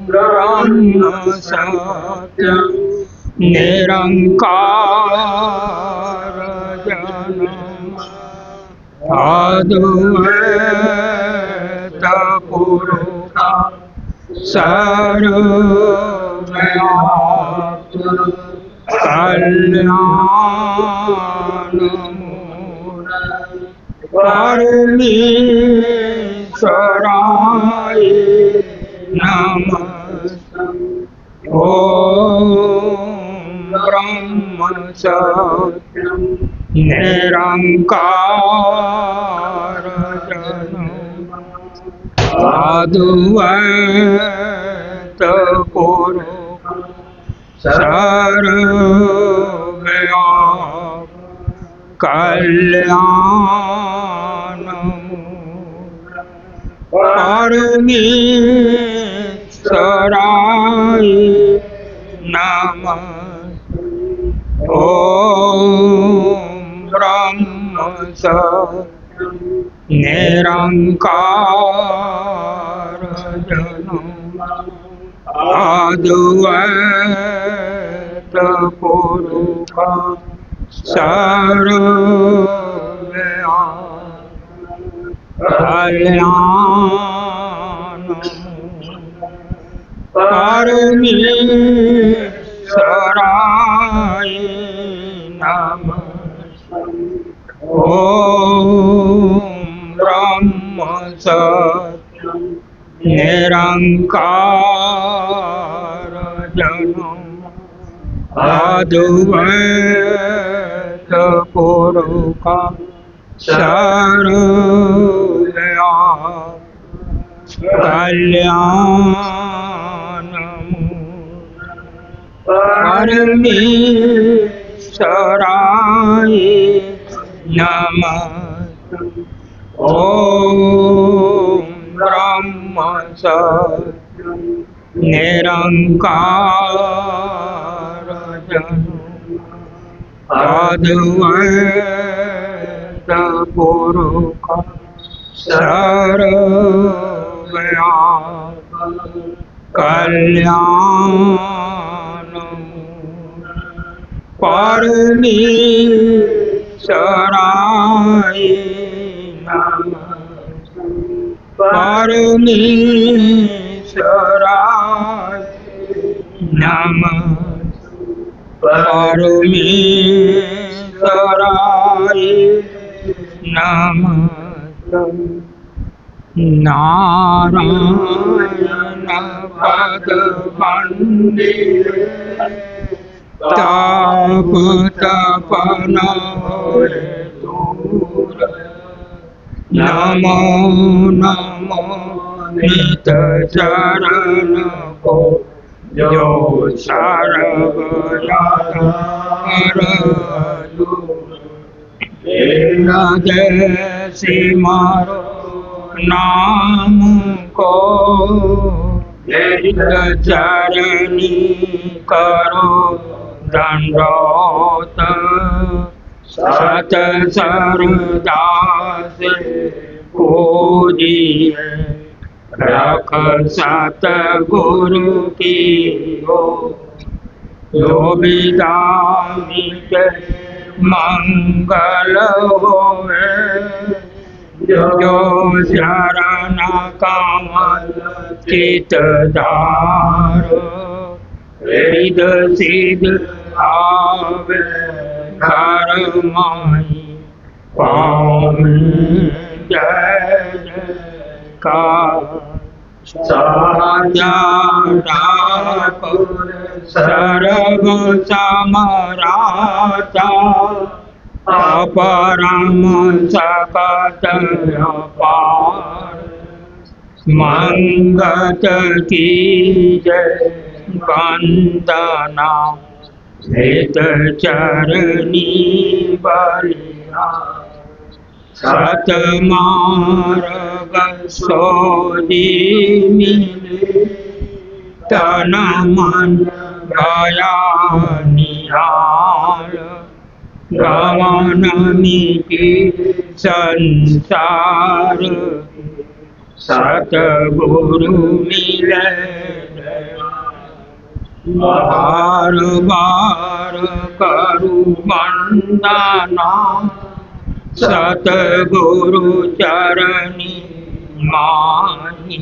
ब्रह्म सत्यं निरंकार जन्म अद्वैत पुरुष सर्वव्यापक कल्याणमूल परमेश्वराय नमः। ओम ब्रह्म सत्यं निरंकार जन्म अद्वैत पुरुष सर्वव्यापक कल्याणमूल परमेश्वराय नमः। ओम ब्रह्म सत्यं निरंकार जन्म अद्वैत पुरुष सर्वव्यापक कल्याणमूल परमेश्वराय नमः। ओम ब्रह्म सत्यं निरंकार जन्म अद्वैत पुरुष सर्वव्यापक कल्याणमूल परमेश्वराय नमः। ओम ब्रह्म सत्यं निरंकार जन्म अद्वैत पुरुष सर्वव्यापक कल्याणमूल परमेश्वराय नमः। परमेश्वराय नमः। परमेश्वराय नमः। नारायण पद मंदिर ताप तपन दूर नमो नमो नित चरण को जो सर्वयातर जैसी मारो नाम को नित चरणी करो दंडोत सत सरदा से पूजिए रख सत गुरु की हो जो विदामी के मंगल होवे जो शरण कमल चित धार रिद सिद्ध आवे घर माई पाँव जय जयकार साजा सर्व समराता अपरम सकत अपार मंगत की जय वंदना हित चरणी बलिया सत मार्ग सोजी मिले तन मन गया निहाल गवन मिटी संसार सतगुरु मिले बार बार करूं वंदना सतगुरु चरणी माही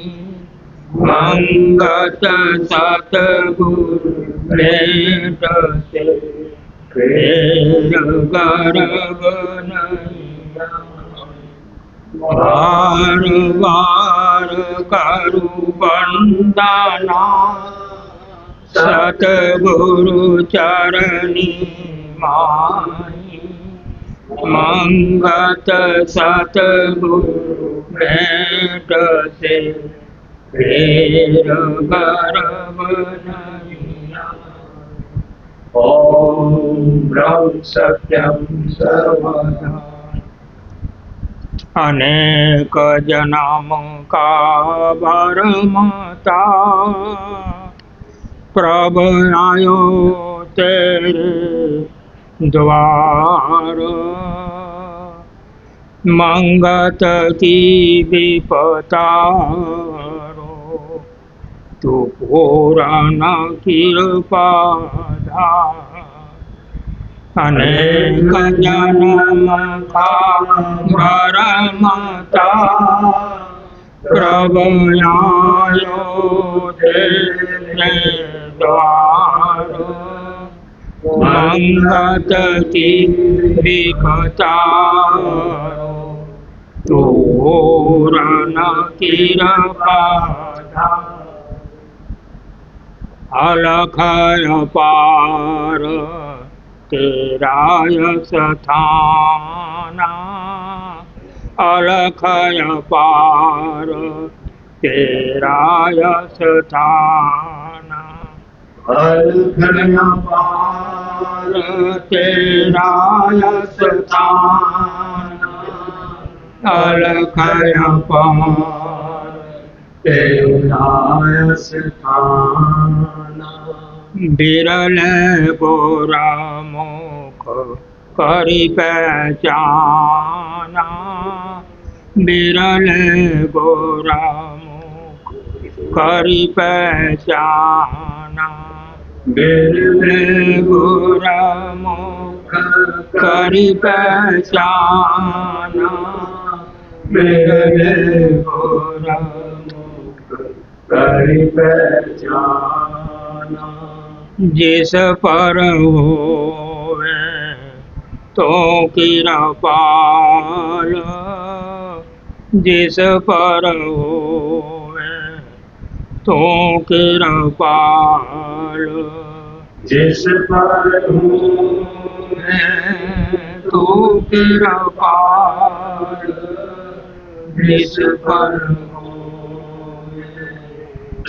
मंगत सतगुरु भेंट से फेर गर्भ नहीं बार बार करूं वंदना सतगुरु चरणी माही मंगत सतगुरु भेंट से फेर गर्भ नहीं ओम ब्रह्म सत्यम सर्वदा अनेक जन्म का भरमता प्रभु आयो तेरे द्वार मंगत की विपतारो तू पूर्ण कृपाधार अनेक जन्म का भरमता प्रभु आयो तेरे द्वार मंगत की विपतारो तू पूर्ण कृपाधार अलख अपार तेरा स्थाना अलख अपार तेरा स्थाना अलख अपार तेरा स्थाना अलख अपार तेरा स्थाना बिरल गोरा मुख करि पहचाना बिरल गोरा मुख करि पहचाना बिरल गोरा मुख करि पहचाना बिरल गोरा मुख करि पहचाना जिस पर होवे तो कृपाल जिस पर होवे तो कृपाल जिस पर होवे तो कृपाल जिस पर होवे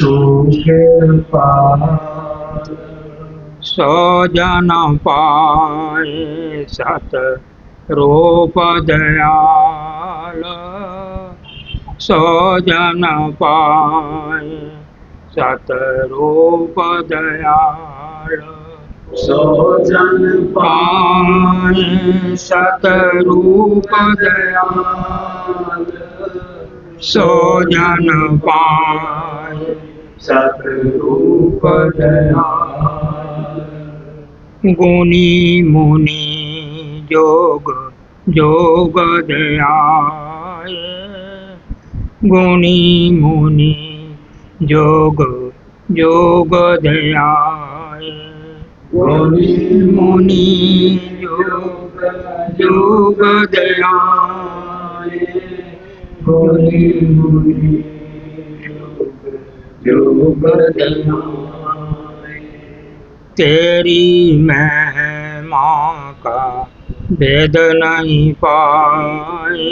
तो कृपाल सो जन पाए सत रूप दयाल सो जन पाए सत रूप दयाल सो जन पाए सत रूप दयाल सो जन पाए सत रूप दयाल गुणी मुनि जोग जोग दयाल गुणी मुनि जोग जोग दयाल गुणी मुनि जोग जोग दयाल गुणी मुनि जोग दयाल तेरी महिमा का भेद नहीं पाए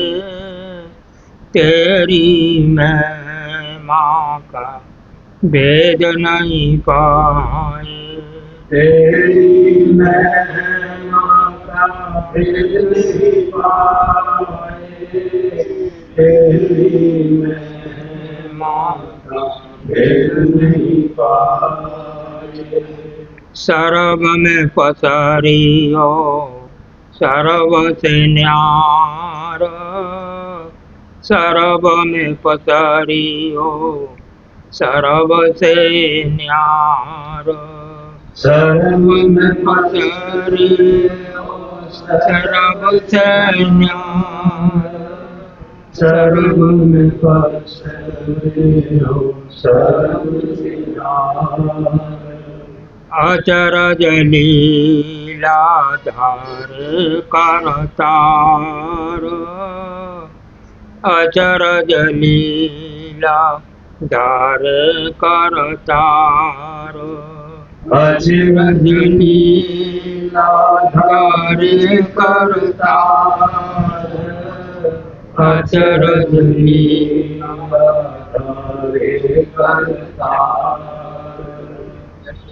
तेरी महिमा का भेद नहीं पाए तेरी महिमा का भेद नहीं पाए तेरी महिमा का भेद नहीं पाए सर्व में पसारी हो सर्व से न्यार सर्व में पसारी हो सर्व से न्यार सर्व में पसरे सर्व से न्यार सर्व में पसरे हो सर्व से न्यार अचरज लीलाधार करतार अचरज लीलाधार करतार अचरज लीलाधार करतार अचरज लीलाधार करतार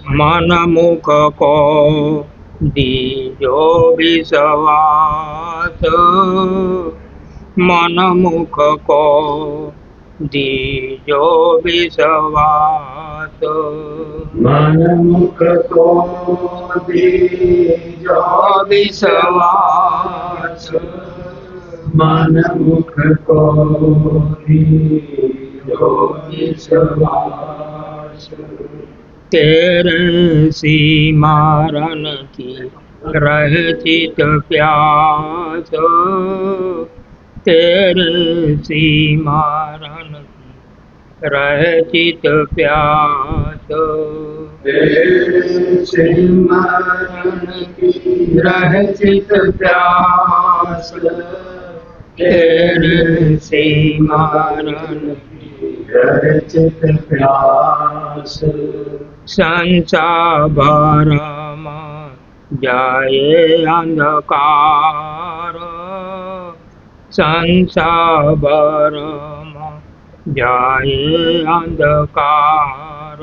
मन मुख को दीजो विश्वास मन मुख को दीजो विश्वास मन मुख को दीजो विश्वास मन मुख को दीजो विश्वास तेरे सीमारन की रह चित प्यास तेरे सीमारन की रह चित प्यास तेरे सिमरन की रह चित प्यास तेरे सीमारन की रह चित प्यास संसार में जाए अंधकार संसार में जाए अंधकार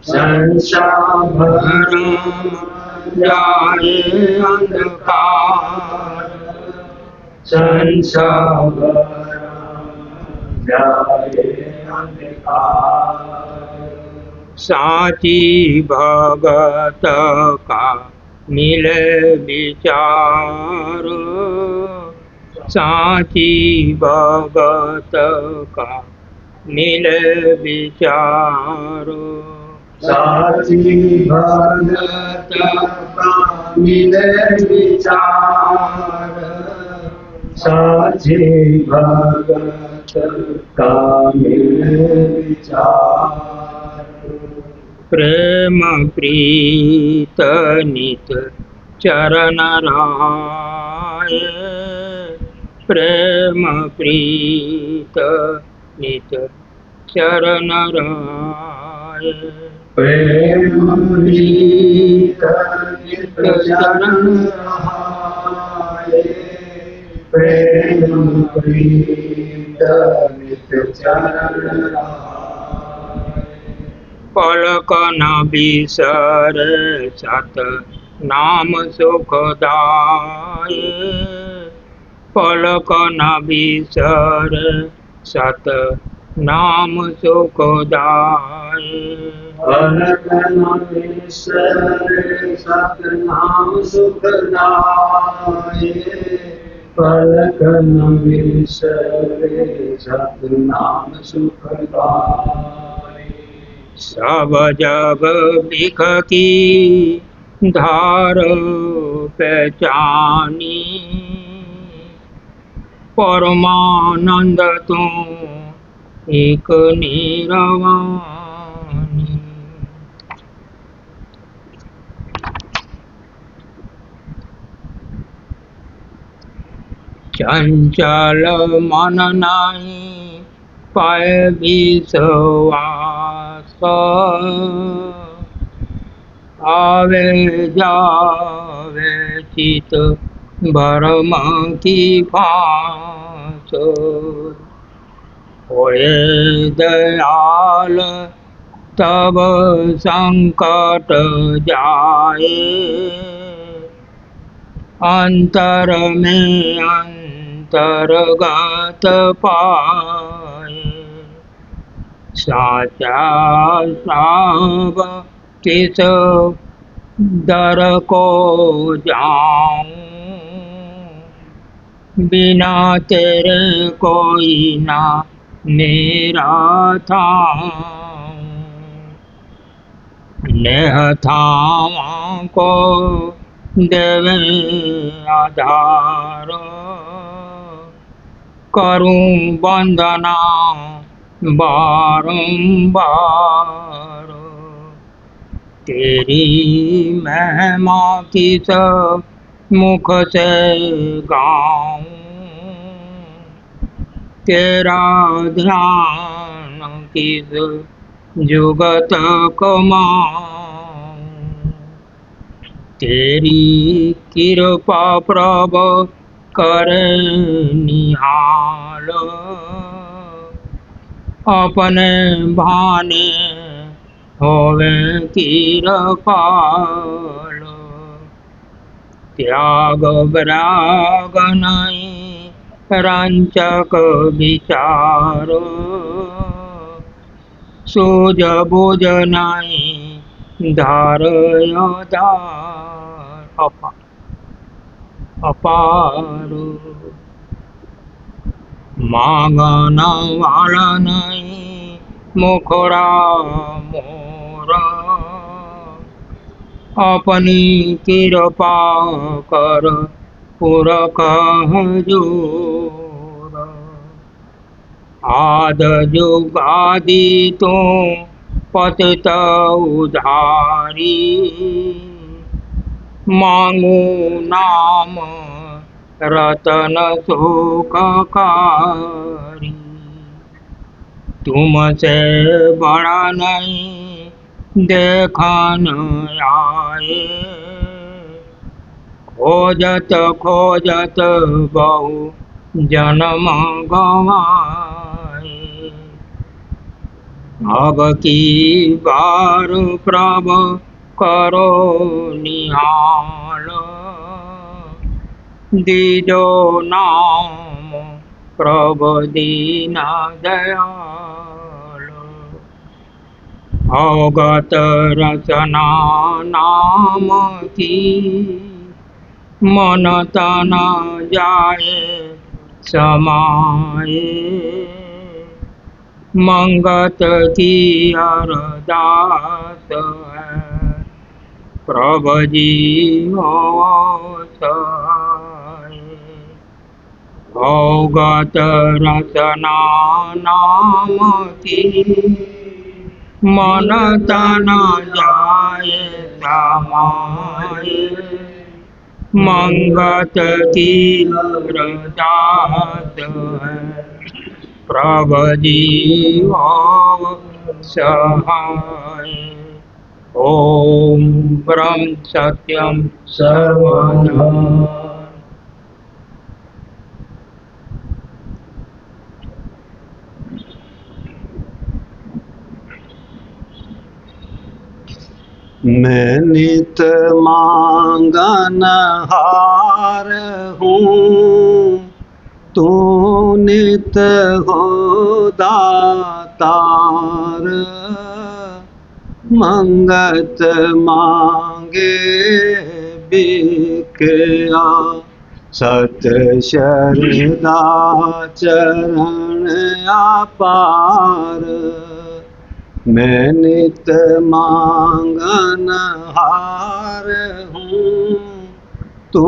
संसार जाए अंधकार संसार जाए अंधकार साची भगत का मिले विचार साची भगत का मिले विचार साची भगत का मिले विचार साची भगत का मिले विचार प्रेम प्रीत नित चरण राय प्रेम प्रीत नित चरण राय प्रेम प्रीत नित चरण राय प्रेम प्रीत नित चरण राय पलक न बिसर सत नाम सुखदाय पलक न बिसर सत नाम सुखदाय पलक न बिसर सत नाम सुखदाय पलक न बिसर सत नाम सुखदाय सब जग बिख की धार पहचानी परमानंद तू एक निरवानी चंचल मन नाही पाए विश्वास आवे जावे चित भरम की फांस होए दयाल तब संकट जाए अंतर में अंतर्गत पाए साचा साब किस दर को जाऊं बिना तेरे कोई ना मेरा था नेह थावा को देवे आधार, करूं वंदना बारंबार। तेरी महिमा किस मुख से गाऊं, तेरा ध्यान किस जुगत कमाऊं। तेरी कृपा प्रभु करे निहाल, अपने भाने होवे कृपाल। त्याग विराग नहीं रंचक विचार, सूझ बुझ नहीं धारय धार। अपार मांगन वाला नहीं मुखरा मोरा, अपनी कृपा कर पुरख जोर। आद जुगादि तो पतित उधारी, मांगू नाम रतन सुखकारी। तुमसे बड़ा नहीं देखन आए, खोजत खोजत बहु जन्म गवाए। अब की बार प्रभु करो निहाल, दीजो नाम प्रभु दीना दयाल। अवगत रचना नाम की, मन तन जाए समाए। मंगत की अरदास है, प्रभु जी हो सहाय। अवगत रचना नाम की, मन तन जाए समाए। मंगत की अरदास है, प्रभु जी हो सहाय। ओम ब्रह्म सत्यम सर्वधा। मैं नित मांगन हार हूँ, तू नित हो दातार। मंगत मांगे बिकया, सत शरदा चरण अपार। मैं नित मांगन हार हूँ, तू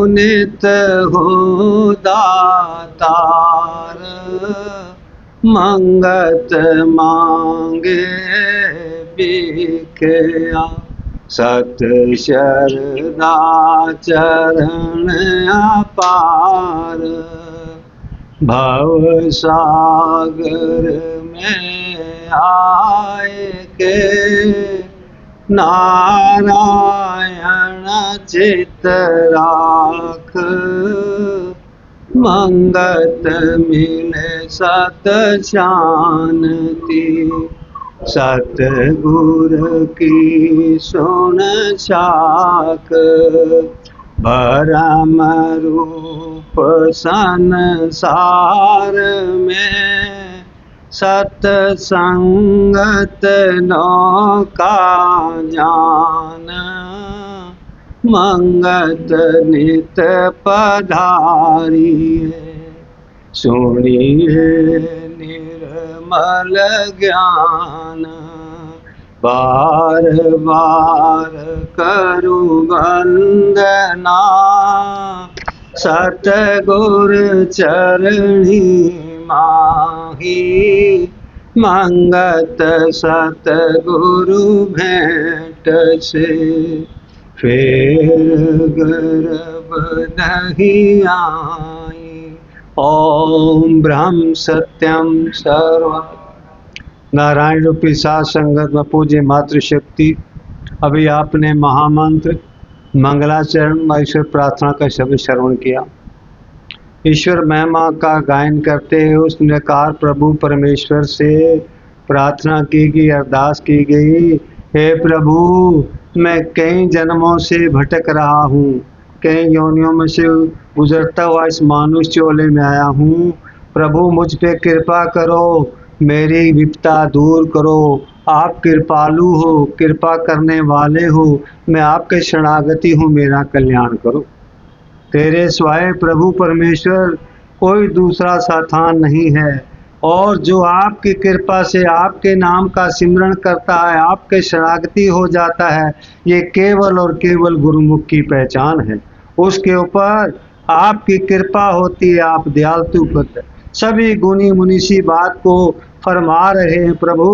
नित हो दातार। मंगत मांगे बिकया, सत शरदा चरण अपार। भव सागर में आए के, नारायण चित राख। मंगत मिले सत शांति, सतगुर की सुन साख। भरम रूप संसार में, सतसंगत नौका जान। मंगत नित पधारिए, सुनिए निर्मल ज्ञान। बार बार करूं वंदना, सतगुरु चरणी माही, मंगत सतगुरु भेंट से, फेर गर्भ नहीं आई। ओम ब्रह्म सत्यम सर्व। नारायण रूपी सात संगत में पूज्य मातृशक्ति, अभी आपने महामंत्र मंगलाचरण ईश्वर प्रार्थना का शब्द श्रवण किया। ईश्वर महिमा का गायन करते हुए उस निराकार प्रभु परमेश्वर से प्रार्थना की गई, अरदास की गई, हे प्रभु मैं कई जन्मों से भटक रहा हूँ, कई योनियों में से गुजरता हुआ इस मानुष चोले में आया हूँ। प्रभु मुझ पे कृपा करो, मेरी विपदा दूर करो। आप कृपालु हो, कृपा करने वाले हो, मैं आपके शरणागति हूँ, मेरा कल्याण करो। तेरे सिवाय प्रभु परमेश्वर कोई दूसरा साथान नहीं है, और जो आपकी कृपा से आपके नाम का सिमरण करता है, आपके शरणागति हो जाता है, ये केवल और केवल गुरुमुख की पहचान है। उसके ऊपर आपकी कृपा होती है, आप दयालु करते। सभी गुणी मुनीसी बात को फरमा रहे हैं, प्रभु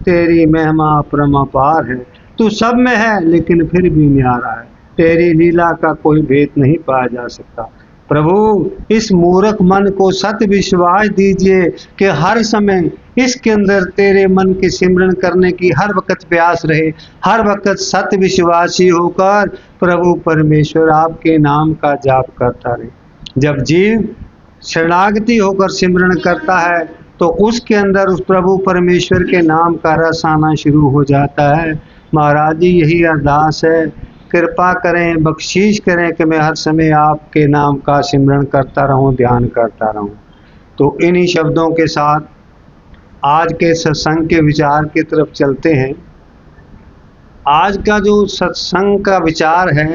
तेरी महिमा परमापार है, तू सब में है लेकिन फिर भी न्यारा है, तेरी लीला का कोई भेद नहीं पाया जा सकता। प्रभु इस मूर्ख मन को सत्य विश्वास दीजिए कि हर समय इसके अंदर तेरे मन के सिमरन करने की हर वक्त प्रयास रहे, हर वक्त सत्य विश्वासी होकर प्रभु परमेश्वर आपके नाम का जाप करता रहे। जब जीव शरणागति होकर सिमरन करता है तो उसके अंदर उस प्रभु परमेश्वर के नाम का रस आना शुरू हो जाता है। महाराज जी यही अरदास है, कृपा करें, बख्शीश करें कि मैं हर समय आपके नाम का सिमरन करता रहूं, ध्यान करता रहूं। तो इन्हीं शब्दों के साथ आज के सत्संग के विचार की तरफ चलते हैं। आज का जो सत्संग का विचार है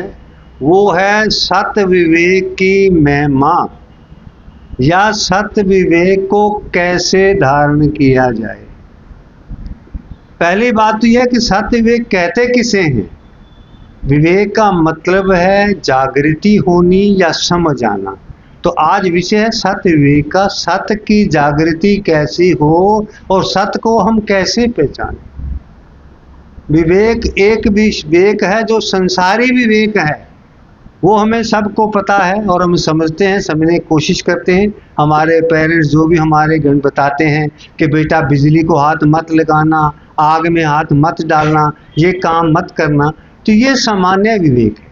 वो है सत्य विवेक की महिमा, या सत्य विवेक को कैसे धारण किया जाए। पहली बात तो यह है कि सत्य विवेक कहते किसे हैं। विवेक का मतलब है जागृति होनी या समझ आना। तो आज विषय है सत्य विवेक का, सत्य की जागृति कैसी हो और सत्य को हम कैसे पहचानें। विवेक एक भी विवेक है जो संसारी विवेक है, वो हमें सबको पता है और हम समझते हैं, समझने की कोशिश करते हैं। हमारे पेरेंट्स जो भी हमारे गण बताते हैं कि बेटा बिजली को हाथ मत लगाना, आग में हाथ मत डालना, ये काम मत करना, तो ये सामान्य विवेक है।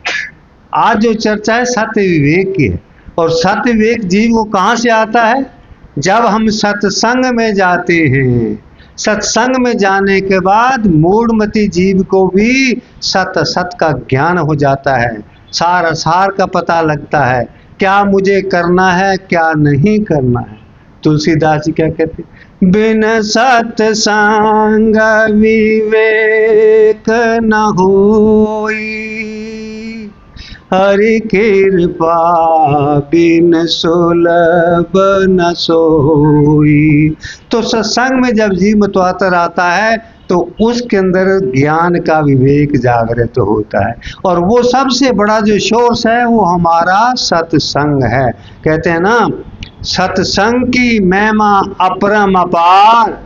आज जो चर्चा है सत्य विवेक की है। और सत्य विवेक जीव को कहाँ से आता है? जब हम सत्संग में जाते हैं। सत्संग में जाने के बाद मूढ़मती जीव को भी सत का ज्ञान हो जाता है, सार असार का पता लगता है, क्या मुझे करना है क्या नहीं करना है। तुलसीदास जी क्या कहते हैं? बिन सत्संग विवेक न होई, हरि कृपा बिन सुलभ न सोई। तो सत्संग में जब जीव मतवातर आता है तो उसके अंदर ज्ञान का विवेक जागृत होता है, और वो सबसे बड़ा जो सोर्स है वो हमारा सत्संग है। कहते हैं ना, सत्संग की महिमा अपरम अपार,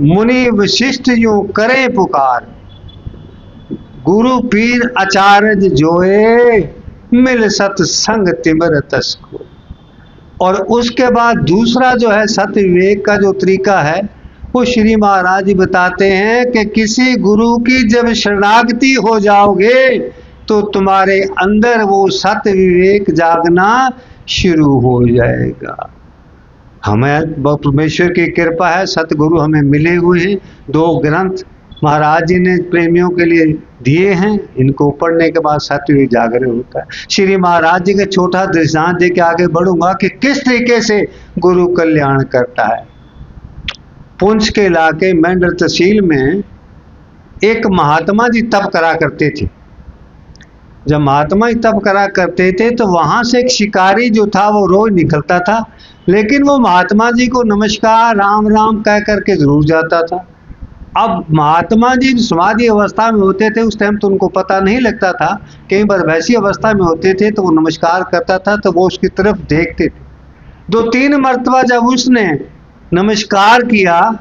मुनि वशिष्ठ यूं करे पुकार, गुरु पीर आचार्य जोए, मिल सत्संग तिमिर तस को। और उसके बाद दूसरा जो है सत्य विवेक का जो तरीका है वो श्री महाराज जी बताते हैं कि किसी गुरु की जब शरणागति हो जाओगे तो तुम्हारे अंदर वो सत्य विवेक जागना शुरू हो जाएगा। हमें परमेश्वर की कृपा है, सतगुरु हमें मिले हुए हैं। 2 ग्रंथ महाराज जी ने प्रेमियों के लिए दिए हैं, इनको पढ़ने के बाद सत्य विवेक जागृत होता है। श्री महाराज जी का छोटा दृष्टांत दे के आगे बढ़ूंगा कि किस तरीके से गुरु कल्याण करता है। पुंछ के इलाके मेंढर तहसील में एक महात्मा जी तप करा करते थे। जब महात्मा जी तप करा करते थे तो वहां से एक शिकारी जो था वो रोज निकलता था, लेकिन वो महात्मा जी को नमस्कार राम राम कह करके जरूर जाता था। अब महात्मा जी समाधि अवस्था में होते थे उस टाइम तो उनको पता नहीं लगता था, कई बार वैसी अवस्था में होते थे तो वो नमस्कार करता था तो वो उसकी तरफ देखते थे। 2-3 मर्तबा जब उसने नमस्कार किया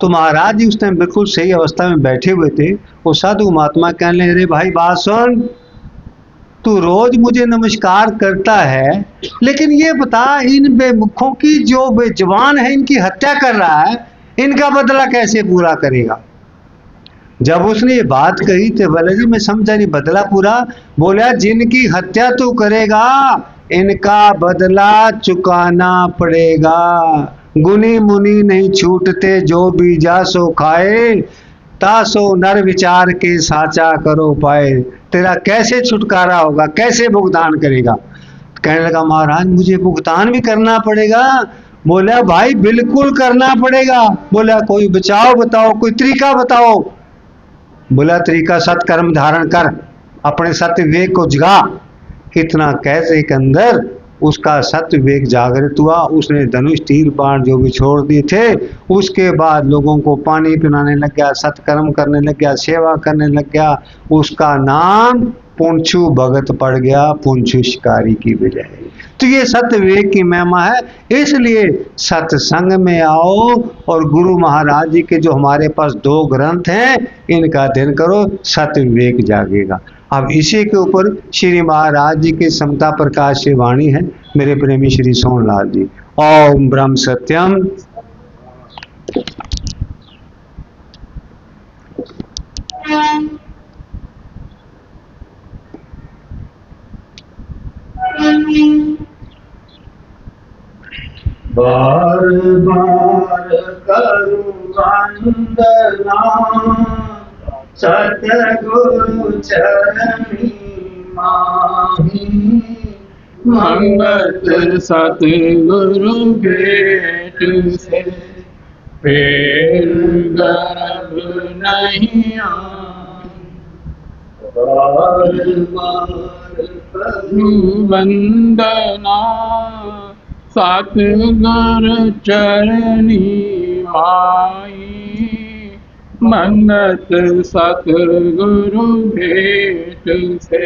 तो महाराज जी उस टाइम बिल्कुल सही अवस्था में बैठे हुए थे। वो साधु महात्मा कहने लगे, अरे भाई बात सुन, तू रोज मुझे नमस्कार करता है, लेकिन ये बता इन बेमुखों की जो बेजवान है इनकी हत्या कर रहा है, इनका बदला कैसे पूरा करेगा। जब उसने ये बात कही तो बोले जी मैं समझा नहीं, बदला पूरा। बोला जिनकी हत्या तू करेगा इनका बदला चुकाना पड़ेगा। गुनी मुनि नहीं छूटते जो बीजा सो खाए, तासो नर विचार के साचा करो पाए। तेरा कैसे छुटकारा होगा, कैसे भुगतान करेगा। कहने लगा महाराज मुझे भुगतान भी करना पड़ेगा। बोला भाई बिल्कुल करना पड़ेगा। बोला कोई बचाओ बताओ, कोई तरीका बताओ। बोला तरीका सत्कर्म धारण कर, अपने सत्य विवेक को जगा। इतना कहते के अंदर उसका सत्य विवेक जागृत हुआ। उसने धनुष तीर बाण जो भी छोड़ दिए थे, उसके बाद लोगों को पानी पिलाने लग गया, सत्कर्म करने लग गया, सेवा करने लग गया। उसका नाम पुंछु भगत पड़ गया, पुंछु शिकारी की बजाय। तो ये सत्य विवेक की महिमा है। इसलिए सत्संग में आओ और गुरु महाराज जी के जो हमारे पास 2 ग्रंथ हैं इनका अध्ययन करो, सत्य विवेक जागेगा। अब इसी के ऊपर श्री महाराज जी के समता प्रकाश से वाणी है मेरे प्रेमी श्री सोहनलाल जी। ओम ब्रह्म सत्यम। बार बार करूं वंदना सतगुरु चरणी माही। मंगत सतगुरु भेट से फेर गर्भ नहीं आए। बार बार करूं वंदना सतगुरु चरणी माई। मंगत सतगुरु भेट से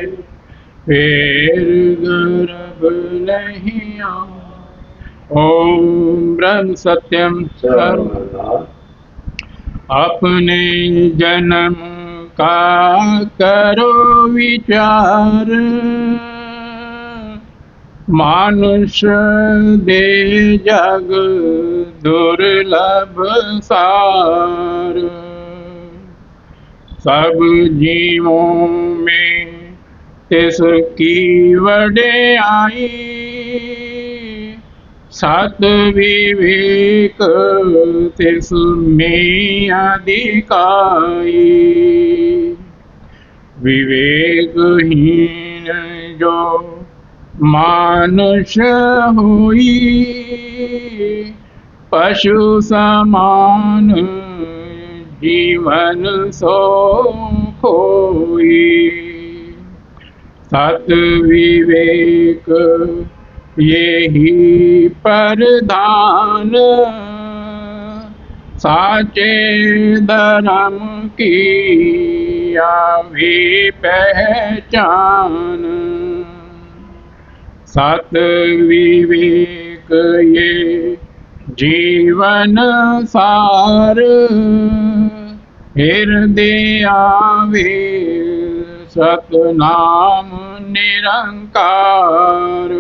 फेर गर्भ नहीं आए। ओम ब्रह्म सत्यम सर्व। अपने जन्म का करो विचार, मानुष दे जग दुर्लभ सार। सब जीवों में तिसकी वड्याई, सत विवेक तिसमें अधिकाई। विवेकहीन जो मानुष होई, पशु समान जीवन सो खोई। सत विवेक यही प्रधान, साचे धर्म की आवी पहचान। सत विवेक ये जीवन सार, हृदय आवे सतनाम निरंकार।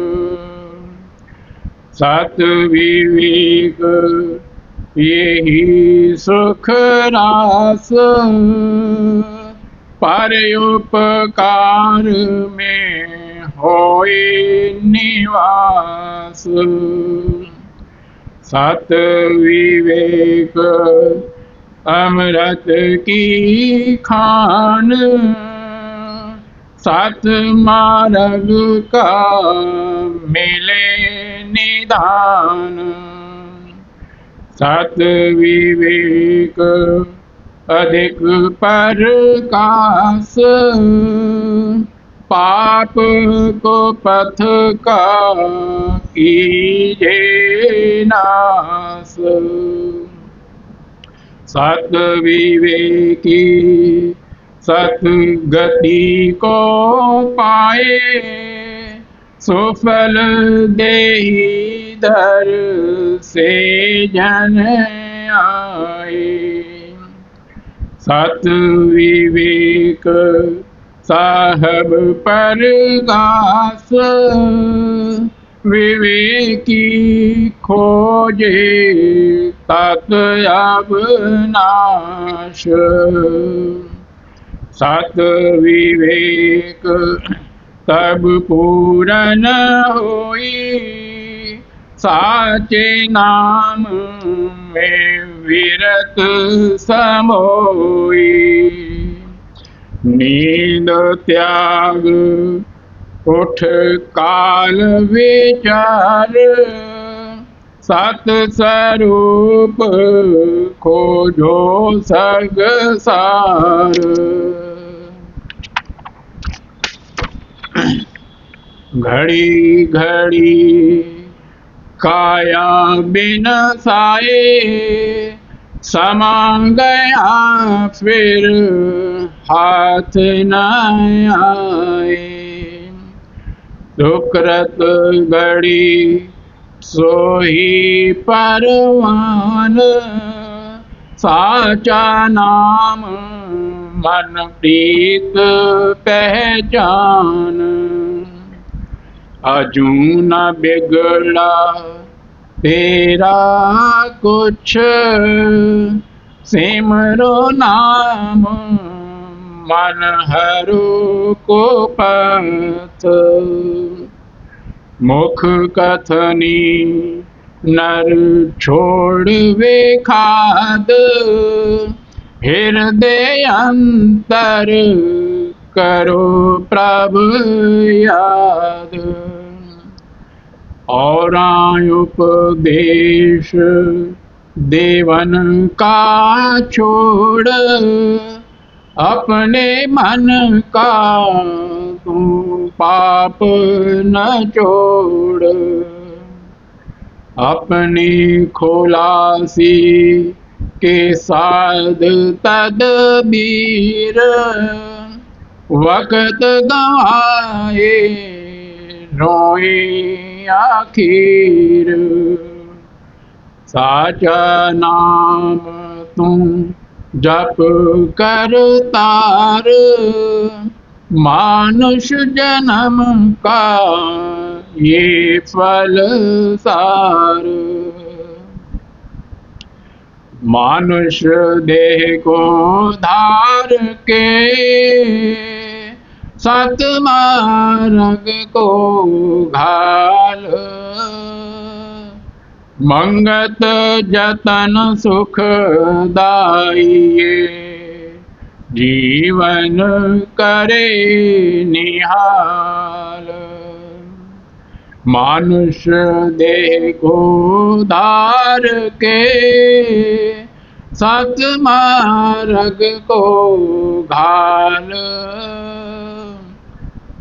सत विवेक यही सुख रास, परोपकार में होए निवास। सत विवेक अमृत की खान, सत मार्ग का मिले निदान। सत विवेक अधिक प्रकाश, पाप को पथ का कीजे नाश। सत विवेकी सतगति को पाए, सुफल देहि धर से जन आए। सत विवेक साहब परगास, विवेकी खोजे तत अविनाश। सत विवेक तब पूरन होई, साचे नाम में विरत समोई। नींद त्याग उठ काल विचार, सत स्वरूप खोजो सगसार। घड़ी घड़ी काया बिन साए, समा गया फिर हाथ न आए। सुकृत घड़ी सोही परवान, साचा नाम मन प्रीत पहचान। अजू न बिगड़ा तेरा कुछ, सिमरो नाम मन हरो को पथ। मुख कथनी नर छोड़ वे खाद, हृदय अंतर करो प्रभु याद। और उपदेश देवन का छोड़, अपने मन का तू पाप न छोड़। अपनी खुलासी के साध तदबीर, वक्त गवाए रोए आखिर। साचा नाम तुम जप कर तार, मानुष जन्म का ये फल सार। मानुष देह को धार के, सत मार्ग को घाल। मंगत जतन सुख दाइये, जीवन करे निहाल। मानुष देह को धार के, सत मार्ग को घाल।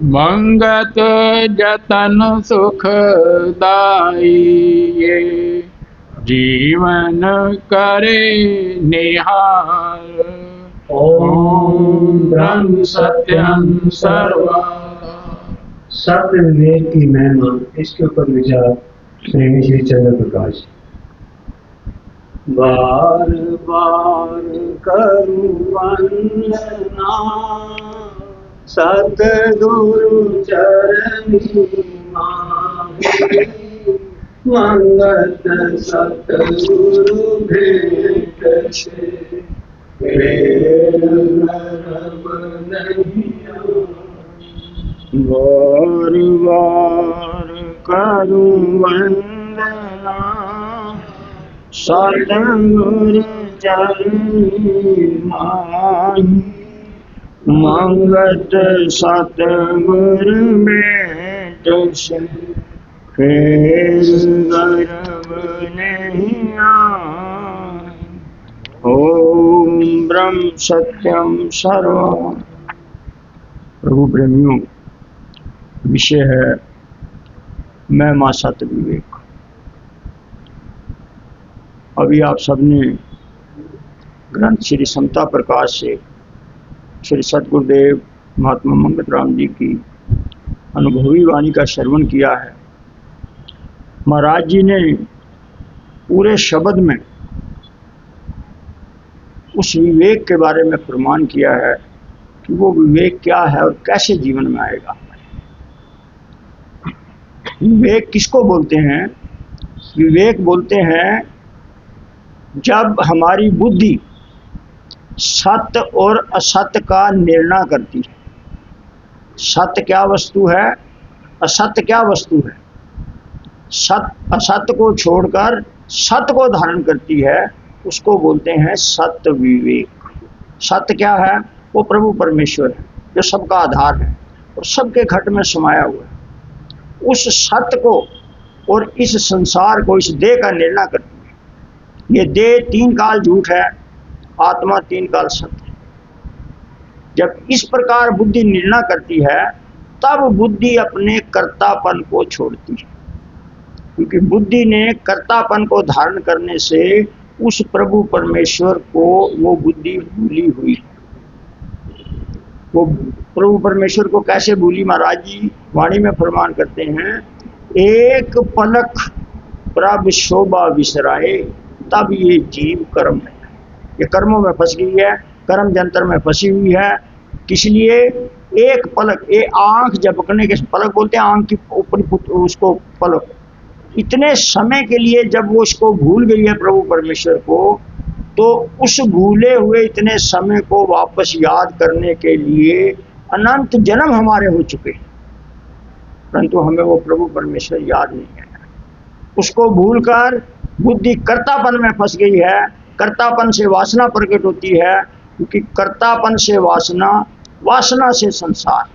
मंगत जतन सुख दाइये, जीवन करे निहाल। ओम ब्रह्म सत्यम सर्वम। सत्य विवेक की महिमा, इसके ऊपर विचार प्रेमी श्री चंद्र प्रकाश। बार बार करूं वंदना, सतगुरु चरणी माही। मंगत सतगुरु भेंट से, फेर नरम नहीं आए। बार बार करूं वंदना, सतगुरु चरणी माही। मंगत सतगुरु भेंट से, फेर गर्भ नहीं आए। ओम ब्रह्म सत्यम सर्वम। प्रभु प्रेमियों, विषय है महिमा सत विवेक। अभी आप सबने ग्रंथ श्री समता प्रकाश से श्री सतगुरुदेव महात्मा मंगत राम जी की अनुभवी वाणी का श्रवण किया है। महाराज जी ने पूरे शब्द में उस विवेक के बारे में प्रमाण किया है कि वो विवेक क्या है और कैसे जीवन में आएगा। विवेक किसको बोलते हैं? विवेक बोलते हैं जब हमारी बुद्धि सत्य और असत्य का निर्णय करती है। सत्य क्या वस्तु है, असत्य क्या वस्तु है, सत्य असत्य को छोड़कर सत्य को धारण करती है, उसको बोलते हैं सत्य विवेक। सत्य क्या है? वो प्रभु परमेश्वर है जो सबका आधार है और सबके घट में समाया हुआ है। उस सत्य को और इस संसार को, इस देह का निर्णय करती है। ये देह 3 काल झूठ है, आत्मा 3 काल सत्य है। जब इस प्रकार बुद्धि निर्णय करती है तब बुद्धि अपने कर्तापन को छोड़ती है, क्योंकि बुद्धि ने कर्तापन को धारण करने से उस प्रभु परमेश्वर को वो बुद्धि भूली हुई। वो प्रभु परमेश्वर को कैसे भूली? महाराज जी वाणी में फरमान करते हैं, एक पलक प्रभ शोभा विसराए तब ये जीव कर्म है। ये कर्मों में फंस गई है, कर्म जंतर में फंसी हुई है। किस लिए? एक पलक, ये आंख झपकने के पलक बोलते हैं, आंख की ऊपर उसको पलक। इतने समय के लिए जब वो उसको भूल गई है प्रभु परमेश्वर को, तो उस भूले हुए इतने समय को वापस याद करने के लिए अनंत जन्म हमारे हो चुके, परंतु हमें वो प्रभु परमेश्वर याद नहीं है। उसको भूलकर बुद्धि कर्तापन में फंस गई है। कर्तापन से वासना प्रकट होती है, क्योंकि कर्तापन से वासना, वासना से संसार,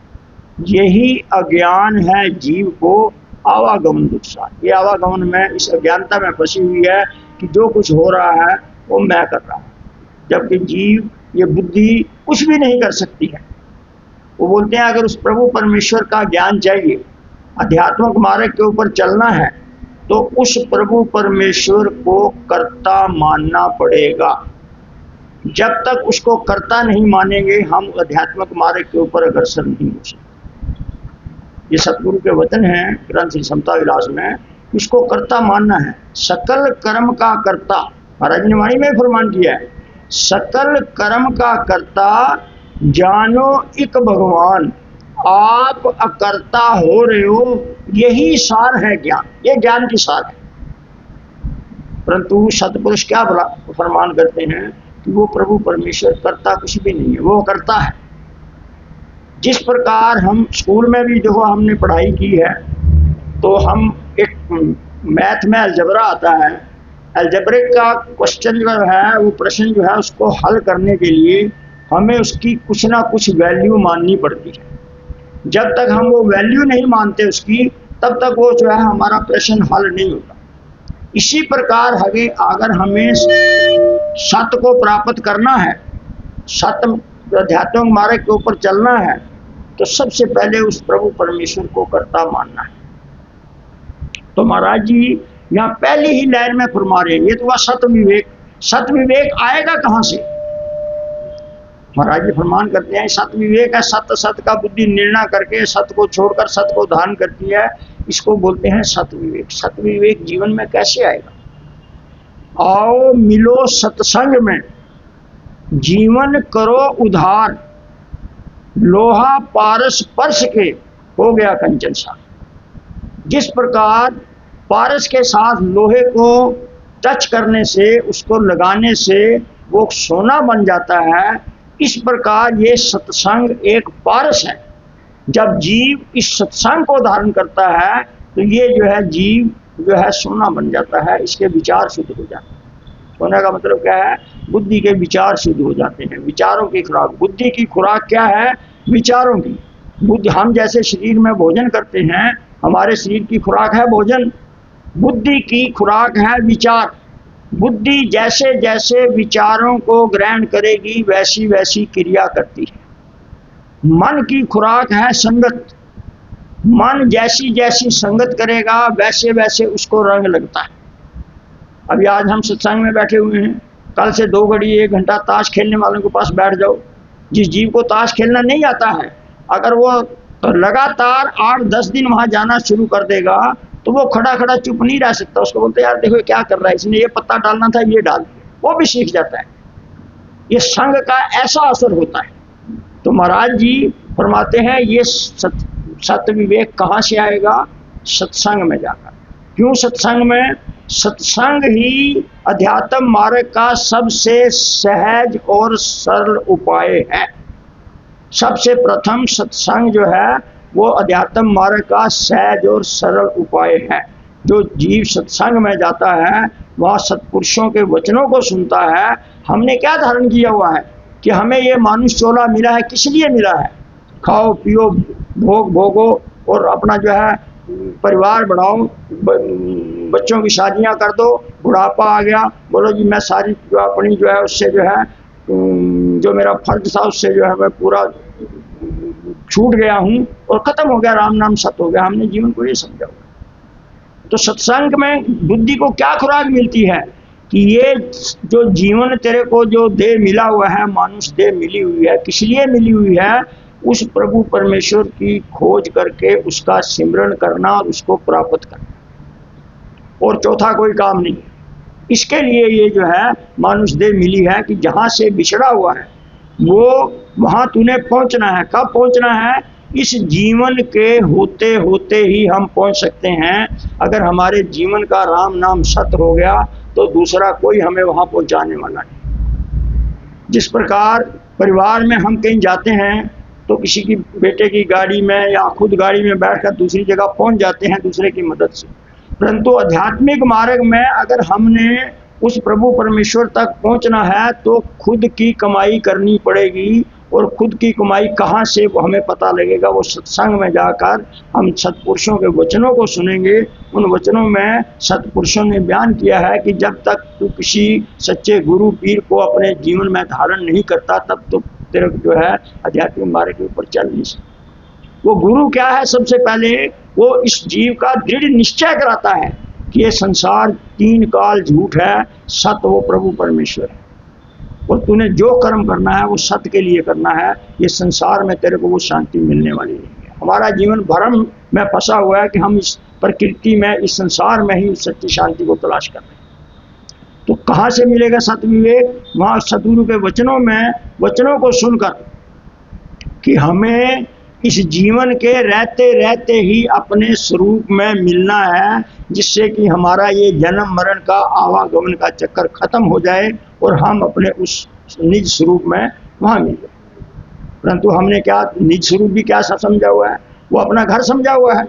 यही अज्ञान है जीव को आवागमन दुखसार। ये आवागमन में, इस अज्ञानता में फंसी हुई है कि जो कुछ हो रहा है वो मैं कर रहा हूँ, जबकि जीव, ये बुद्धि कुछ भी नहीं कर सकती है। वो बोलते हैं अगर उस प्रभु परमेश्वर का ज्ञान चाहिए, आध्यात्मिक मार्ग के ऊपर चलना है, तो उस प्रभु परमेश्वर को कर्ता मानना पड़ेगा। जब तक उसको कर्ता नहीं मानेंगे हम आध्यात्मिक मार्ग के ऊपर अग्रसर नहीं हो सकते। ये सतगुरु के वचन हैं ग्रंथ श्री समता विलास में, उसको कर्ता मानना है। सकल कर्म का कर्ता, महाराज ने वाणी में फरमान किया है, सकल कर्म का कर्ता जानो एक भगवान, आप अकर्ता हो रहे हो, यही सार है ज्ञान। ये ज्ञान की सार है। परंतु सतपुरुष क्या फरमान करते हैं कि वो प्रभु परमेश्वर कर्ता कुछ भी नहीं है, वो कर्ता है। जिस प्रकार हम स्कूल में भी देखो हमने पढ़ाई की है, तो हम एक मैथ में अलजबरा आता है, अलजबरिक का क्वेश्चन जो है, वो प्रश्न जो है, उसको हल करने के लिए हमें उसकी कुछ ना कुछ वैल्यू माननी पड़ती है। जब तक हम वो वैल्यू नहीं मानते उसकी, तब तक वो जो है हमारा प्रश्न हल नहीं होता। इसी प्रकार अगर हमें सत्य को प्राप्त करना है, सत्य आध्यात्मिक मार्ग के ऊपर चलना है, तो सबसे पहले उस प्रभु परमेश्वर को कर्ता मानना है। तो महाराज जी यहाँ पहली ही लाइन में फरमा रहे हैं, ये तो हुआ सत्य विवेक। सत्य विवेक आएगा कहाँ से? महाराज जी फरमान करते हैं सत्य विवेक है, सत्य सत्य का बुद्धि निर्णय करके सत्य को छोड़कर सत्य को धारण करती है, इसको बोलते हैं सत्य विवेक। सत्य विवेक जीवन में कैसे आएगा? आओ मिलो सत्संग में, जीवन करो उधार, लोहा पारस स्पर्श के हो गया कंचन सा। जिस प्रकार पारस के साथ लोहे को टच करने से, उसको लगाने से वो सोना बन जाता है, इस प्रकार ये सत्संग एक पारस है। जब जीव इस सत्संग को धारण करता है तो ये जो है जीव जो है सोना बन जाता है, इसके विचार शुद्ध हो जाते हैं। सोने का मतलब क्या है? बुद्धि के विचार शुद्ध हो जाते हैं। विचारों की खुराक, बुद्धि की खुराक क्या है? विचारों की। बुद्धि, हम जैसे शरीर में भोजन करते हैं, हमारे शरीर की खुराक है भोजन, बुद्धि की खुराक है विचार। बुद्धि जैसे जैसे विचारों को ग्रहण करेगी वैसी वैसी क्रिया करती है। मन की खुराक है संगत, मन जैसी जैसी संगत करेगा वैसे वैसे उसको रंग लगता है। अभी आज हम सत्संग में बैठे हुए हैं, कल से 2 घड़ी 1 घंटा ताश खेलने वालों के पास बैठ जाओ। जिस जीव को ताश खेलना नहीं आता है, अगर वो लगातार 8-10 दिन वहां जाना शुरू कर देगा तो वो खड़ा खड़ा चुप नहीं रह सकता। उसको बोलते यार देखो क्या कर रहा है, इसने ये पत्ता डालना था ये डाल दिया, वो भी सीख जाता है। ये संग का ऐसा असर होता है। तो महाराज जी फरमाते हैं ये सत्य विवेक कहाँ से आएगा? सत्संग में जाकर। क्यों सत्संग में? सत्संग ही अध्यात्म मार्ग का सबसे सहज और सरल उपाय है। सबसे प्रथम सत्संग जो है वो अध्यात्म मार्ग का सहज और सरल उपाय है। जो जीव सत्संग में जाता है वह सत्पुरुषों के वचनों को सुनता है। हमने क्या धारण किया हुआ है कि हमें ये मानुष चोला मिला है, किस लिए मिला है? खाओ पियो भोगो और अपना जो है परिवार बढ़ाओ, बच्चों की शादियां कर दो, बुढ़ापा आ गया बोलो जी मैं सारी जो अपनी जो है उससे जो है जो मेरा फर्ज था उससे जो है मैं पूरा छूट गया हूँ और खत्म हो गया, राम नाम सत हो गया। हमने जीवन को ये समझा हुआ। तो सत्संग में बुद्धि को क्या खुराक मिलती है कि ये जो जीवन तेरे को जो देह मिला हुआ है, मानुष देह मिली हुई है, किस लिए मिली हुई है? उस प्रभु परमेश्वर की खोज करके उसका सिमरण करना और उसको प्राप्त करना, और चौथा कोई काम नहीं। इसके लिए ये जो है मानुष देह मिली है कि जहाँ से बिछड़ा हुआ है वो वहाँ तूने पहुँचना है। कब पहुँचना है? इस जीवन के होते होते ही हम पहुँच सकते हैं। अगर हमारे जीवन का राम नाम सत्य हो गया तो दूसरा कोई हमें वहाँ पहुँचाने वाला नहीं। जिस प्रकार परिवार में हम कहीं जाते हैं तो किसी की बेटे की गाड़ी में या खुद गाड़ी में बैठकर दूसरी जगह पहुँच जाते हैं दूसरे की मदद से। परंतु आध्यात्मिक मार्ग में अगर हमने उस प्रभु परमेश्वर तक पहुंचना है तो खुद की कमाई करनी पड़ेगी। और खुद की कमाई कहाँ से वो हमें पता लगेगा? वो सत्संग में जाकर हम सत्पुरुषों के वचनों को सुनेंगे। उन वचनों में सत्पुरुषों ने बयान किया है कि जब तक तू किसी सच्चे गुरु पीर को अपने जीवन में धारण नहीं करता तब तो तेरे जो है आध्यात्मिक मार्ग के ऊपर चल नहीं सकता। वो गुरु क्या है? सबसे पहले वो इस जीव का दृढ़ निश्चय कराता है कि ये संसार 3 काल झूठ है, सत्य वो प्रभु परमेश्वर है, और तूने जो कर्म करना है वो सत्य के लिए करना है। ये संसार में तेरे को वो शांति मिलने वाली नहीं है। हमारा जीवन भ्रम में फंसा हुआ है कि हम इस प्रकृति में, इस संसार में ही उस सच्ची शांति को तलाश कर रहे हैं। तो कहाँ से मिलेगा सत्य विवेक? वहाँ सतगुरु के वचनों को सुनकर कि हमें इस जीवन के रहते रहते ही अपने स्वरूप में मिलना है, जिससे कि हमारा ये जन्म मरण का आवागमन का चक्कर खत्म हो जाए और हम अपने उस निज स्वरूप में वहाँ मिल जाए। परंतु हमने क्या निज स्वरूप भी क्या समझा हुआ है? वो अपना घर समझा हुआ है।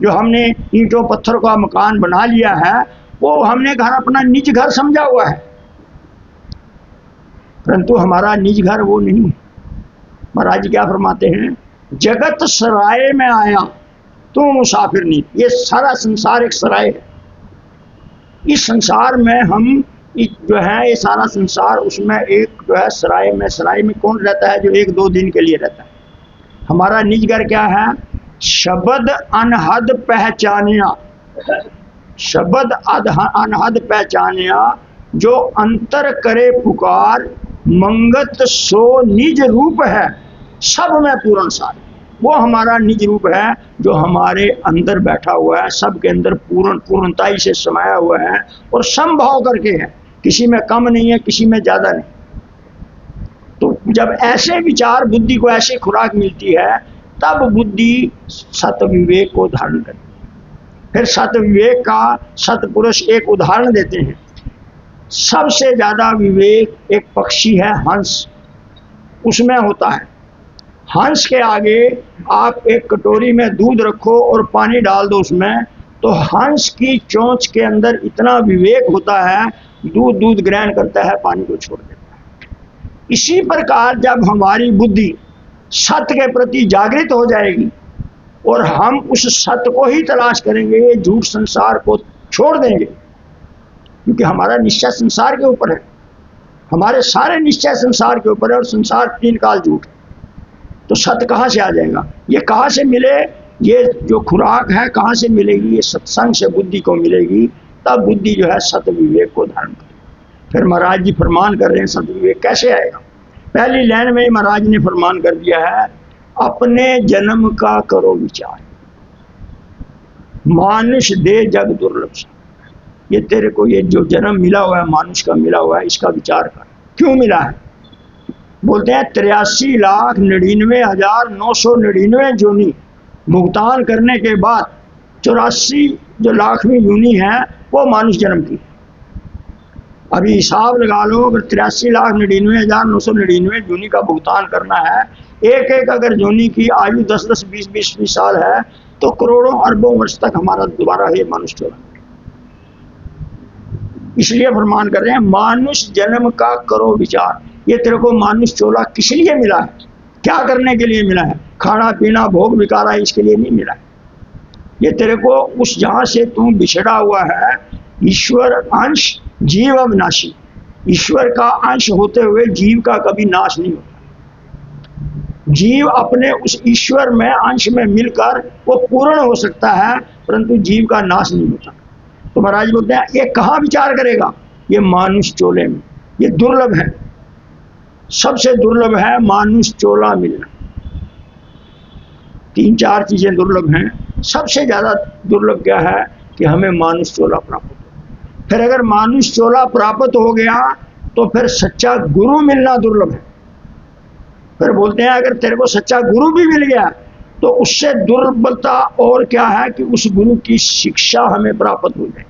जो हमने ईंटों पत्थर का मकान बना लिया है वो हमने घर अपना निज घर समझा हुआ है, परंतु हमारा निज घर वो नहीं है। महाराज जी क्या फरमाते हैं? जगत सराय में आया तू मुसाफिर नहीं। ये सारा संसार एक सराय है। इस संसार में हम जो है ये सारा संसार उसमें एक जो है सराय में कौन रहता है? जो 1-2 दिन के लिए रहता है। हमारा निज घर क्या है? शब्द अनहद पहचानिया, शब्द अनहद पहचानिया, जो अंतर करे पुकार, मंगत सो निज रूप है, सब में पूर्ण सार। वो हमारा निज रूप है जो हमारे अंदर बैठा हुआ है, सब के अंदर पूर्णताई से समाया हुआ है और समभाव करके है, किसी में कम नहीं है, किसी में ज्यादा नहीं। तो जब ऐसे विचार बुद्धि को ऐसी खुराक मिलती है तब बुद्धि सत्य विवेक को धारण करती है। फिर सत्य विवेक का सत्पुरुष एक उदाहरण देते हैं। सबसे ज्यादा विवेक एक पक्षी है हंस, उसमें होता है। हंस के आगे आप एक कटोरी में दूध रखो और पानी डाल दो उसमें, तो हंस की चोंच के अंदर इतना विवेक होता है, दूध ग्रहण करता है, पानी को छोड़ देता है। इसी प्रकार जब हमारी बुद्धि सत्य के प्रति जागृत हो जाएगी और हम उस सत्य को ही तलाश करेंगे, ये झूठ संसार को छोड़ देंगे, क्योंकि हमारा निश्चय संसार के ऊपर है, हमारे सारे निश्चय संसार के ऊपर है और संसार 3 काल झूठ है। तो सत्य कहाँ से आ जाएगा? ये कहाँ से मिले? ये जो खुराक है कहाँ से मिलेगी? ये सत्संग से बुद्धि को मिलेगी। तब बुद्धि जो है सत्य विवेक को धारण करेगी। फिर महाराज जी फरमान कर रहे हैं सदविवेक कैसे आएगा। पहली लाइन में महाराज ने फरमान कर दिया है, अपने जन्म का करो विचार, मानुष दे जग दुर्लभ सा। ये तेरे को ये जो जन्म मिला हुआ है, मानुष का मिला हुआ है, इसका विचार कर, क्यों मिला है। बोलते हैं 83,99,999 योनि भुगतान करने के बाद 84 जो लाखवीं योनि है वो मानुष जन्म की। अभी हिसाब लगा लो, अगर 83,99,999 योनि का भुगतान करना है, एक एक अगर योनि की आयु 10-10, 20-20 साल है, तो करोड़ों अरबों वर्ष तक हमारा दोबारा है मानुष चोला। इसलिए फरमान कर रहे हैं, मानुष जन्म का करो विचार। ये तेरे को मानुष चोला किस लिए मिला है, क्या करने के लिए मिला है। खाना पीना भोग विकारा इसके लिए नहीं मिला है। ये तेरे को उस जहां से तू बिछड़ा हुआ है, ईश्वर अंश जीव अविनाशी, ईश्वर का अंश होते हुए जीव का कभी नाश नहीं होता। जीव अपने उस ईश्वर में अंश में मिलकर वो पूर्ण हो सकता है, परंतु जीव का नाश नहीं होता। तो महाराज बोलते हैं ये कहाँ विचार करेगा, ये मानुष चोले में। ये दुर्लभ है, सबसे दुर्लभ है मानुष चोला मिलना। 3-4 चीजें दुर्लभ हैं, सबसे ज्यादा दुर्लभ क्या है कि हमें मानुष चोला प्राप्त हो। फिर अगर मानुष चोला प्राप्त हो गया तो फिर सच्चा गुरु मिलना दुर्लभ है। फिर बोलते हैं अगर तेरे को सच्चा गुरु भी मिल गया तो उससे दुर्लभता और क्या है कि उस गुरु की शिक्षा हमें प्राप्त हो जाए।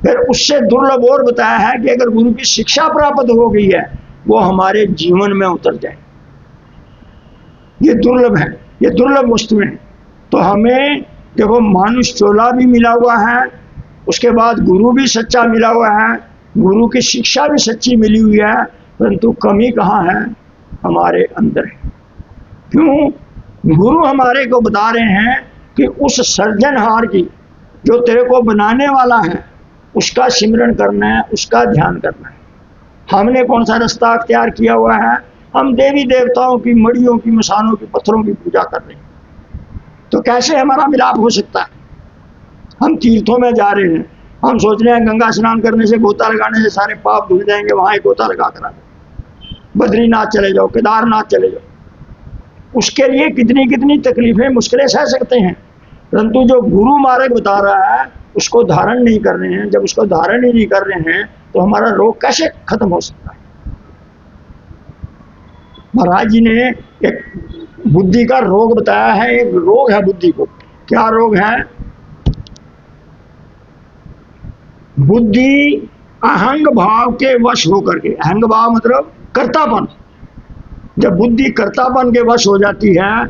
फिर उससे दुर्लभ और बताया है कि अगर गुरु की शिक्षा प्राप्त हो गई है, वो हमारे जीवन में उतर जाए। ये दुर्लभ है, ये दुर्लभ वस्तुएं हैं। तो हमें देखो मानुष चोला भी मिला हुआ है, उसके बाद गुरु भी सच्चा मिला हुआ है, गुरु की शिक्षा भी सच्ची मिली हुई है, परंतु कमी कहाँ है, हमारे अंदर है। क्यों? गुरु हमारे को बता रहे हैं कि उस सर्जनहार की, जो तेरे को बनाने वाला है, उसका सिमरन करना है, उसका ध्यान करना है। हमने कौन सा रास्ता अख्तियार किया हुआ है, हम देवी देवताओं की मड़ियों की, मसानों की, पत्थरों की पूजा कर रहे हैं। तो कैसे हमारा मिलाप हो सकता है। हम तीर्थों में जा रहे हैं, हम सोच रहे हैं गंगा स्नान करने से, गोता लगाने से सारे पाप धुल जाएंगे, वहां एक गोता लगा कर आ जाओ, बद्रीनाथ चले जाओ, केदारनाथ चले जाओ। उसके लिए कितनी कितनी तकलीफें मुश्किलें सह सकते हैं, परंतु जो गुरु मार्ग बता रहा है उसको धारण नहीं कर रहे हैं। जब उसको धारण ही नहीं कर रहे हैं तो हमारा रोग कैसे खत्म हो सकता है। महाराज जी ने एक बुद्धि का रोग बताया है, एक रोग है बुद्धि को। क्या रोग है? बुद्धि अहंग भाव के वश होकर के, अहंग भाव मतलब कर्तापन। जब बुद्धि कर्तापन के वश हो जाती है,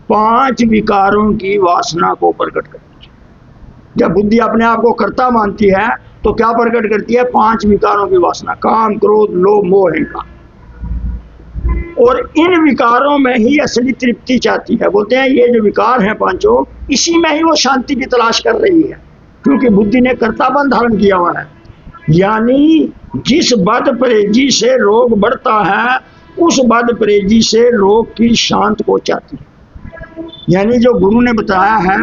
5 विकारों की वासना को प्रकट करती है। जब बुद्धि अपने आप को कर्ता मानती है तो क्या प्रकट करती है? 5 विकारों की वासना, काम, क्रोध, लोभ, मोह, अहंकार। और इन विकारों में ही असली तृप्ति चाहती है। बोलते हैं ये जो विकार हैं पांचों, इसी में ही वो शांति की तलाश कर रही है, क्योंकि बुद्धि ने कर्तापन धारण किया हुआ है। यानी जिस बद परहेजी से रोग बढ़ता है, उस बद परहेजी से रोग की शांत को चाहती है। यानी जो गुरु ने बताया है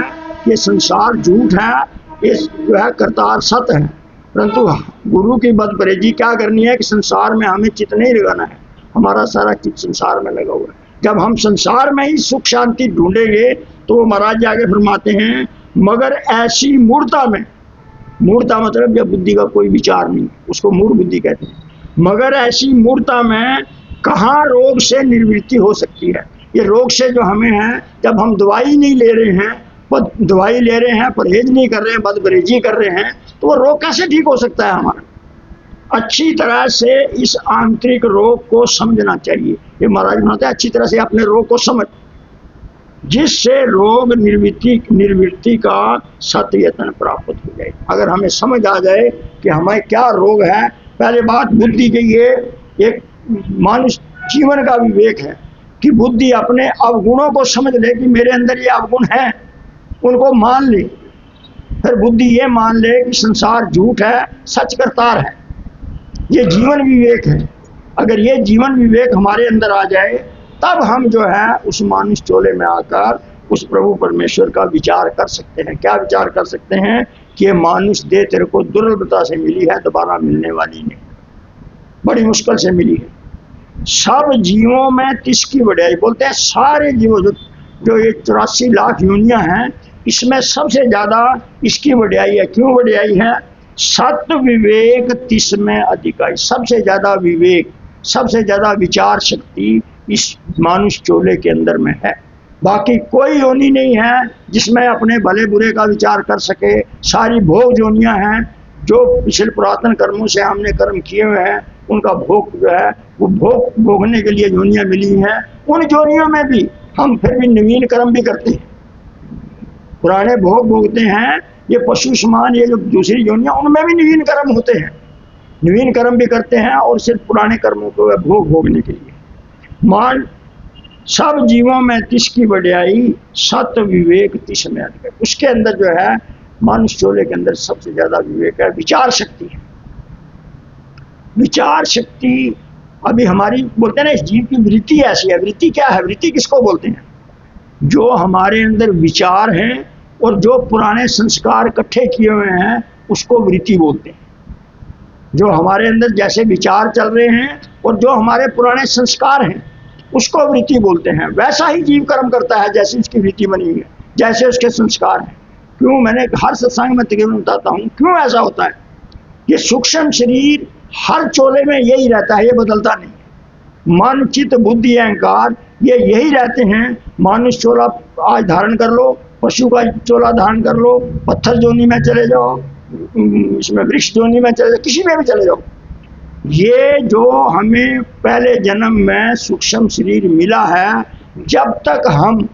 ये संसार झूठ है, ये जो है करतार सत्य है, परंतु गुरु की बद परहेजी क्या करनी है कि संसार में हमें चित्त नहीं लगाना है। हमारा सारा चित्त संसार में लगा हुआ है। जब हम संसार में ही सुख शांति ढूंढेंगे तो महाराज जी आगे फरमाते हैं, मगर ऐसी मूढ़ता में, मूढ़ता मतलब जब बुद्धि का कोई विचार नहीं, उसको मूढ़ बुद्धि कहते हैं। मगर ऐसी मूढ़ता में कहाँ रोग से निवृत्ति हो सकती है। ये रोग से जो हमें है, जब हम दवाई नहीं ले रहे हैं, दवाई ले रहे हैं, परहेज नहीं कर रहे हैं, बदपरहेजी कर रहे हैं, तो वो रोग कैसे ठीक हो सकता है हमारा। अच्छी तरह से इस आंतरिक रोग को समझना चाहिए। ये महाराज बनाते हैं अच्छी तरह से अपने रोग को समझ, जिससे रोग निर्वृत्ति का सत्ययतन प्राप्त हो जाए। अगर हमें समझ आ जाए कि हमें क्या रोग है, पहले बात बुद्धि के ये एक मानुष जीवन का विवेक है कि बुद्धि अपने अवगुणों को समझ ले कि मेरे अंदर ये अवगुण हैं, उनको मान ले। फिर बुद्धि ये मान ले कि संसार झूठ है, सच करतार है। ये जीवन विवेक है। अगर ये जीवन विवेक हमारे अंदर आ जाए, तब हम जो है उस मानुष चोले में आकर उस प्रभु परमेश्वर का विचार कर सकते हैं। क्या विचार कर सकते हैं कि ये मानुष देह तेरे को दुर्लभता से मिली है, दोबारा मिलने वाली नहीं। बड़ी मुश्किल से मिली है। सब जीवों में तिसकी वड्याई, बोलते हैं सारे जीवों जो ये 84 लाख योनियां हैं, इसमें सबसे ज्यादा इसकी वड्याई है। क्यों वड्याई है? सत विवेक तिस में अधिकाई। सबसे ज्यादा विवेक, सबसे ज्यादा विचार शक्ति इस मानुष चोले के अंदर में है। बाकी कोई योनि नहीं है जिसमें अपने भले बुरे का विचार कर सके। सारी भोग योनियां हैं, जो पिछले पुरातन कर्मों से हमने कर्म किए हुए हैं, उनका भोग जो है वो भोग भोगने के लिए योनियां मिली हैं। उन योनियों में भी हम फिर भी नवीन कर्म भी करते हैं, पुराने भोग भोगते हैं। ये पशु समान ये जो दूसरी योनियां, उनमें भी नवीन कर्म होते हैं, नवीन कर्म भी करते हैं और सिर्फ पुराने कर्मों को भोग भोगने के लिए। मान सब जीवों में तिस की वड्याई, सत विवेक तिस में अधिक। उसके अंदर जो है मानुष चोले के अंदर सबसे ज्यादा विवेक है, विचार शक्ति है। विचार शक्ति अभी हमारी, बोलते हैं ना, इस जीव की वृत्ति ऐसी है। वृत्ति क्या है? वृत्ति किसको बोलते हैं? जो हमारे अंदर विचार हैं और जो पुराने संस्कार इकट्ठे किए हुए हैं उसको वृत्ति बोलते हैं। जो हमारे अंदर जैसे विचार चल रहे हैं और जो हमारे पुराने संस्कार हैं उसको वृत्ति बोलते हैं। वैसा ही जीव कर्म करता है जैसे उसकी वृत्ति बनी हुई है, जैसे उसके संस्कार हैं। क्यों? मैंने हर सत्संग में तकरीबन बताता हूँ क्यों ऐसा होता है। ये सूक्ष्म शरीर हर चोले में यही रहता है, ये बदलता नहीं है। मन चित्त बुद्धि अहंकार ये यही रहते हैं। मानुष चोला आज धारण कर लो, पशु का चोला धारण कर लो, पत्थर जोनी में चले जाओ, इसमें वृक्ष जोनी में चले जाओ, किसी में भी चले जाओ। ये जो हमें पहले जन्म में सूक्ष्म शरीर मिला है, जब तक हम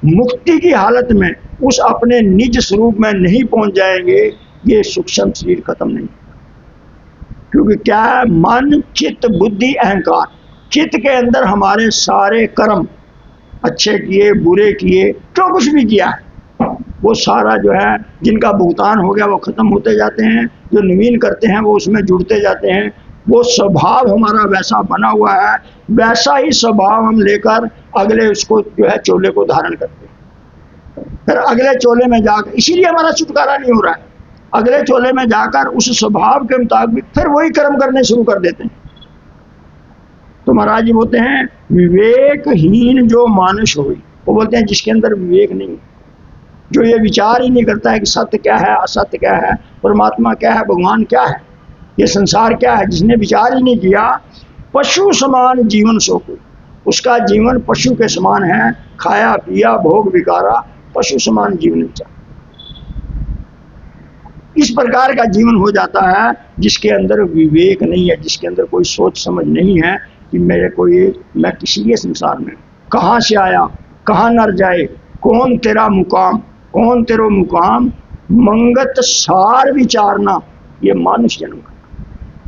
मुक्ति की हालत में उस अपने निज स्वरूप में नहीं पहुंच जाएंगे, ये सूक्ष्म शरीर खत्म नहीं। क्योंकि क्या है? मन चित्त बुद्धि अहंकार। चित्त के अंदर हमारे सारे कर्म, अच्छे किए बुरे किए, जो कुछ भी किया है वो सारा जो है, जिनका भुगतान हो गया वो खत्म होते जाते हैं, जो नवीन करते हैं वो उसमें जुड़ते जाते हैं। वो स्वभाव हमारा वैसा बना हुआ है, वैसा ही स्वभाव हम लेकर अगले उसको जो है चोले को धारण करते हैं। फिर अगले चोले में जाकर, इसीलिए हमारा छुटकारा नहीं हो रहा है, अगले चोले में जाकर उस स्वभाव के मुताबिक फिर वही कर्म करने शुरू कर देते हैं। तो महाराज जी बोलते हैं विवेकहीन जो मानुष होई, वो बोलते हैं जिसके अंदर विवेक नहीं, जो ये विचार ही नहीं करता है कि सत्य क्या है, असत्य क्या है, परमात्मा क्या है, भगवान क्या है, ये संसार क्या है, जिसने विचार ही नहीं किया। पशु समान जीवन सो कोई, उसका जीवन पशु के समान है, खाया पिया भोग विकारा, पशु समान जीवन विचार। इस प्रकार का जीवन हो जाता है जिसके अंदर विवेक नहीं है, जिसके अंदर कोई सोच समझ नहीं है कि मेरे को ये, मैं किसी लिए संसार में, कहाँ से आया, कहाँ नर जाए, कौन तेरा मुकाम, कौन तेरो मुकाम, मंगत सार विचारना, ये मानुष जन्म का,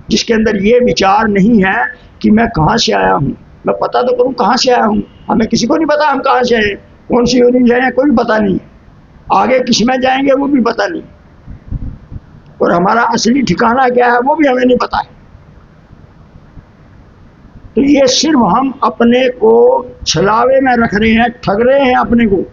जिसके अंदर ये विचार नहीं है कि मैं कहाँ से आया हूँ, मैं पता तो करूँ कहाँ से आया हूँ। हमें किसी को नहीं पता हम कहाँ से आए, कौन सी योनि में जाए कोई भी पता नहीं, आगे किस में जाएंगे वो भी पता नहीं, और हमारा असली ठिकाना क्या है वो भी हमें नहीं पता है। तो ये सिर्फ हम अपने को छलावे में रख रहे हैं, ठग रहे हैं अपने को।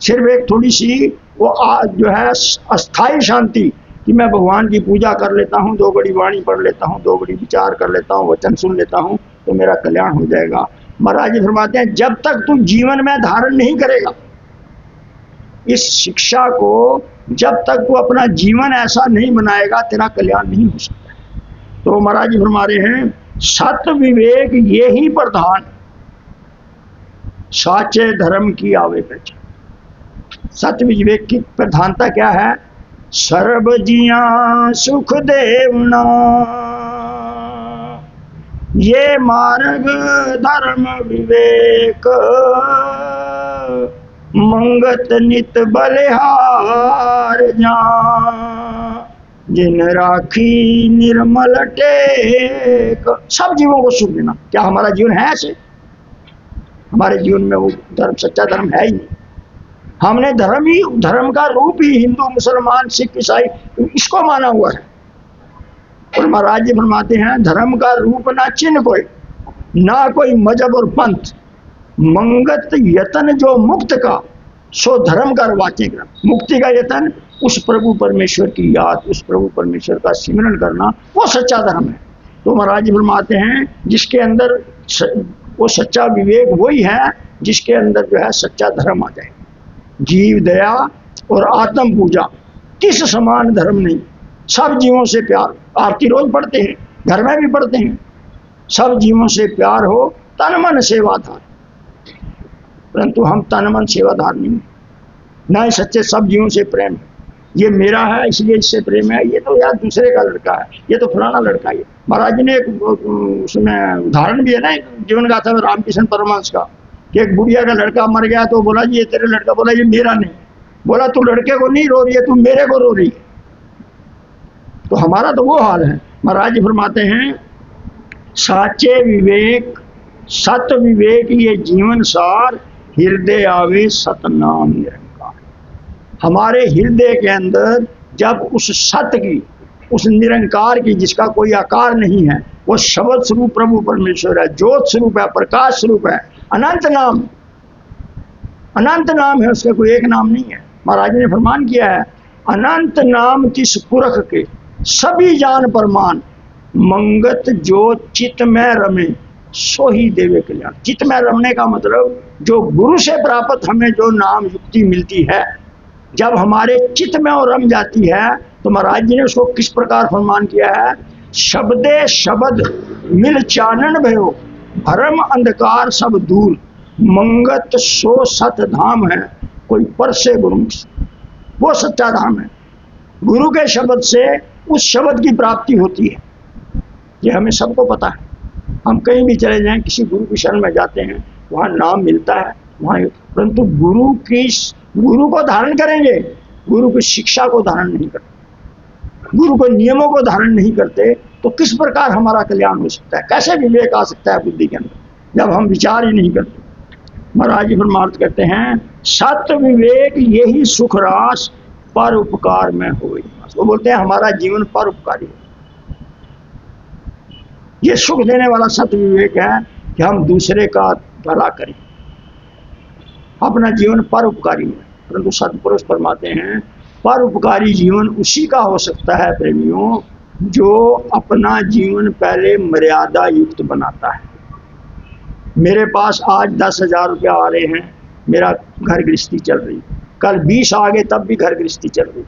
सिर्फ एक थोड़ी सी वो जो है अस्थाई शांति कि मैं भगवान की पूजा कर लेता हूँ, 2 घड़ी वाणी पढ़ लेता हूँ, 2 घड़ी विचार कर लेता हूँ, वचन सुन लेता हूँ तो मेरा कल्याण हो जाएगा। महाराज जी फरमाते हैं जब तक तू जीवन में धारण नहीं करेगा इस शिक्षा को, जब तक तू अपना जीवन ऐसा नहीं बनाएगा तेरा कल्याण नहीं हो सकता। तो महाराज जी फरमा रहे हैं सत विवेक ये ही प्रधान, साचे धर्म की आवे पहचान। सत्य विवेक की प्रधानता क्या है? सर्व जिया सुख देवना, ये मार्ग धर्म विवेक, मंगत नित बलिहार जान, जिन राखी निर्मल टेक। सब जीवों को सुख देना। क्या हमारा जीवन है ऐसे? हमारे जीवन में वो धर्म, सच्चा धर्म है ही नहीं। हमने धर्म का रूप ही हिंदू मुसलमान सिख ईसाई इसको माना हुआ है। और महाराज जी फरमाते हैं धर्म का रूप ना चिन्ह कोई, ना कोई मजहब और पंथ, मंगत यतन जो मुक्त का, सो धर्म का वाच्य ग्रंथ। मुक्ति का यतन, उस प्रभु परमेश्वर की याद, उस प्रभु परमेश्वर का सिमरन करना, वो सच्चा धर्म है। तो महाराज जी फरमाते हैं जिसके अंदर वो सच्चा विवेक वही है जिसके अंदर जो है सच्चा धर्म आ जाए। जीव दया और आत्म पूजा किस समान धर्म नहीं, सब जीवों से प्यार। आरती रोज पढ़ते हैं, घर में भी पढ़ते हैं, सब जीवों से प्यार हो, तन मन सेवाधार। परंतु हम तन मन सेवाधार नहीं, न ही सच्चे सब जीवों से प्रेम है। ये मेरा है इसलिए इससे प्रेम है, ये तो यार दूसरे का लड़का है, ये तो फलाना लड़का है। महाराज जी ने एक उसमें उदाहरण भी है ना जीवन गाथा में रामकृष्ण परमहंस का, कि एक बुढ़िया का लड़का मर गया तो बोला जी ये तेरे लड़का, बोला ये मेरा नहीं। बोला तू लड़के को नहीं रो रही है, तू मेरे को रो रही है। तो हमारा तो वो हाल है। महाराज जी फरमाते हैं साचे विवेक सत विवेक ये जीवन सार, हृदय आवे सतनाम निरंकार। हमारे हृदय के अंदर जब उस सत्य की, उस निरंकार की जिसका कोई आकार नहीं है, वो शब्द स्वरूप प्रभु परमेश्वर है, ज्योत स्वरूप है, प्रकाश स्वरूप है, अनंत नाम, अनंत नाम है, उसका कोई एक नाम नहीं है। महाराज ने फरमान किया है अनंत नाम तिस पुरख के सभी जान परमान, मंगत जो चित्त में रमे सो ही देवे कल्याण। चित्त में रमने का मतलब जो गुरु से प्राप्त हमें जो नाम युक्ति मिलती है, जब हमारे चित्त में वो रम जाती है तो महाराज जी ने उसको किस प्रकार फरमान किया है, शब्दे शब्द मिल चानन भयो, भरम अंधकार सब दूर, मंगत सो सत धाम है, कोई पर से गुरु, वो सच्चा धाम है। गुरु के शब्द से उस शब्द की प्राप्ति होती है, ये हमें सबको पता है। हम कहीं भी चले जाएं, किसी गुरु की शरण में जाते हैं, वहाँ नाम मिलता है वहाँ, परंतु गुरु को धारण करेंगे, गुरु की शिक्षा को धारण नहीं करते, गुरु के नियमों को धारण नहीं करते, तो किस प्रकार हमारा कल्याण हो सकता है, कैसे विवेक आ सकता है बुद्धि के अंदर जब हम विचार ही नहीं करते। महाराज जी फरमाते कहते हैं सत्य विवेक यही सुख रास, पर उपकार में हो। वो बोलते हैं हमारा जीवन पर उपकारी है, ये सुख देने वाला सत्य विवेक है कि हम दूसरे का भला करें, अपना जीवन पर उपकारी है। परंतु सतपुरुष फरमाते हैं पर उपकारी जीवन उसी का हो सकता है प्रेमियों, जो अपना जीवन पहले मर्यादा युक्त बनाता है। मेरे पास आज 10,000 रुपया आ रहे हैं, मेरा घर गृहस्थी चल रही, कल 20 आ गए तब भी घर गृहस्थी चल रही।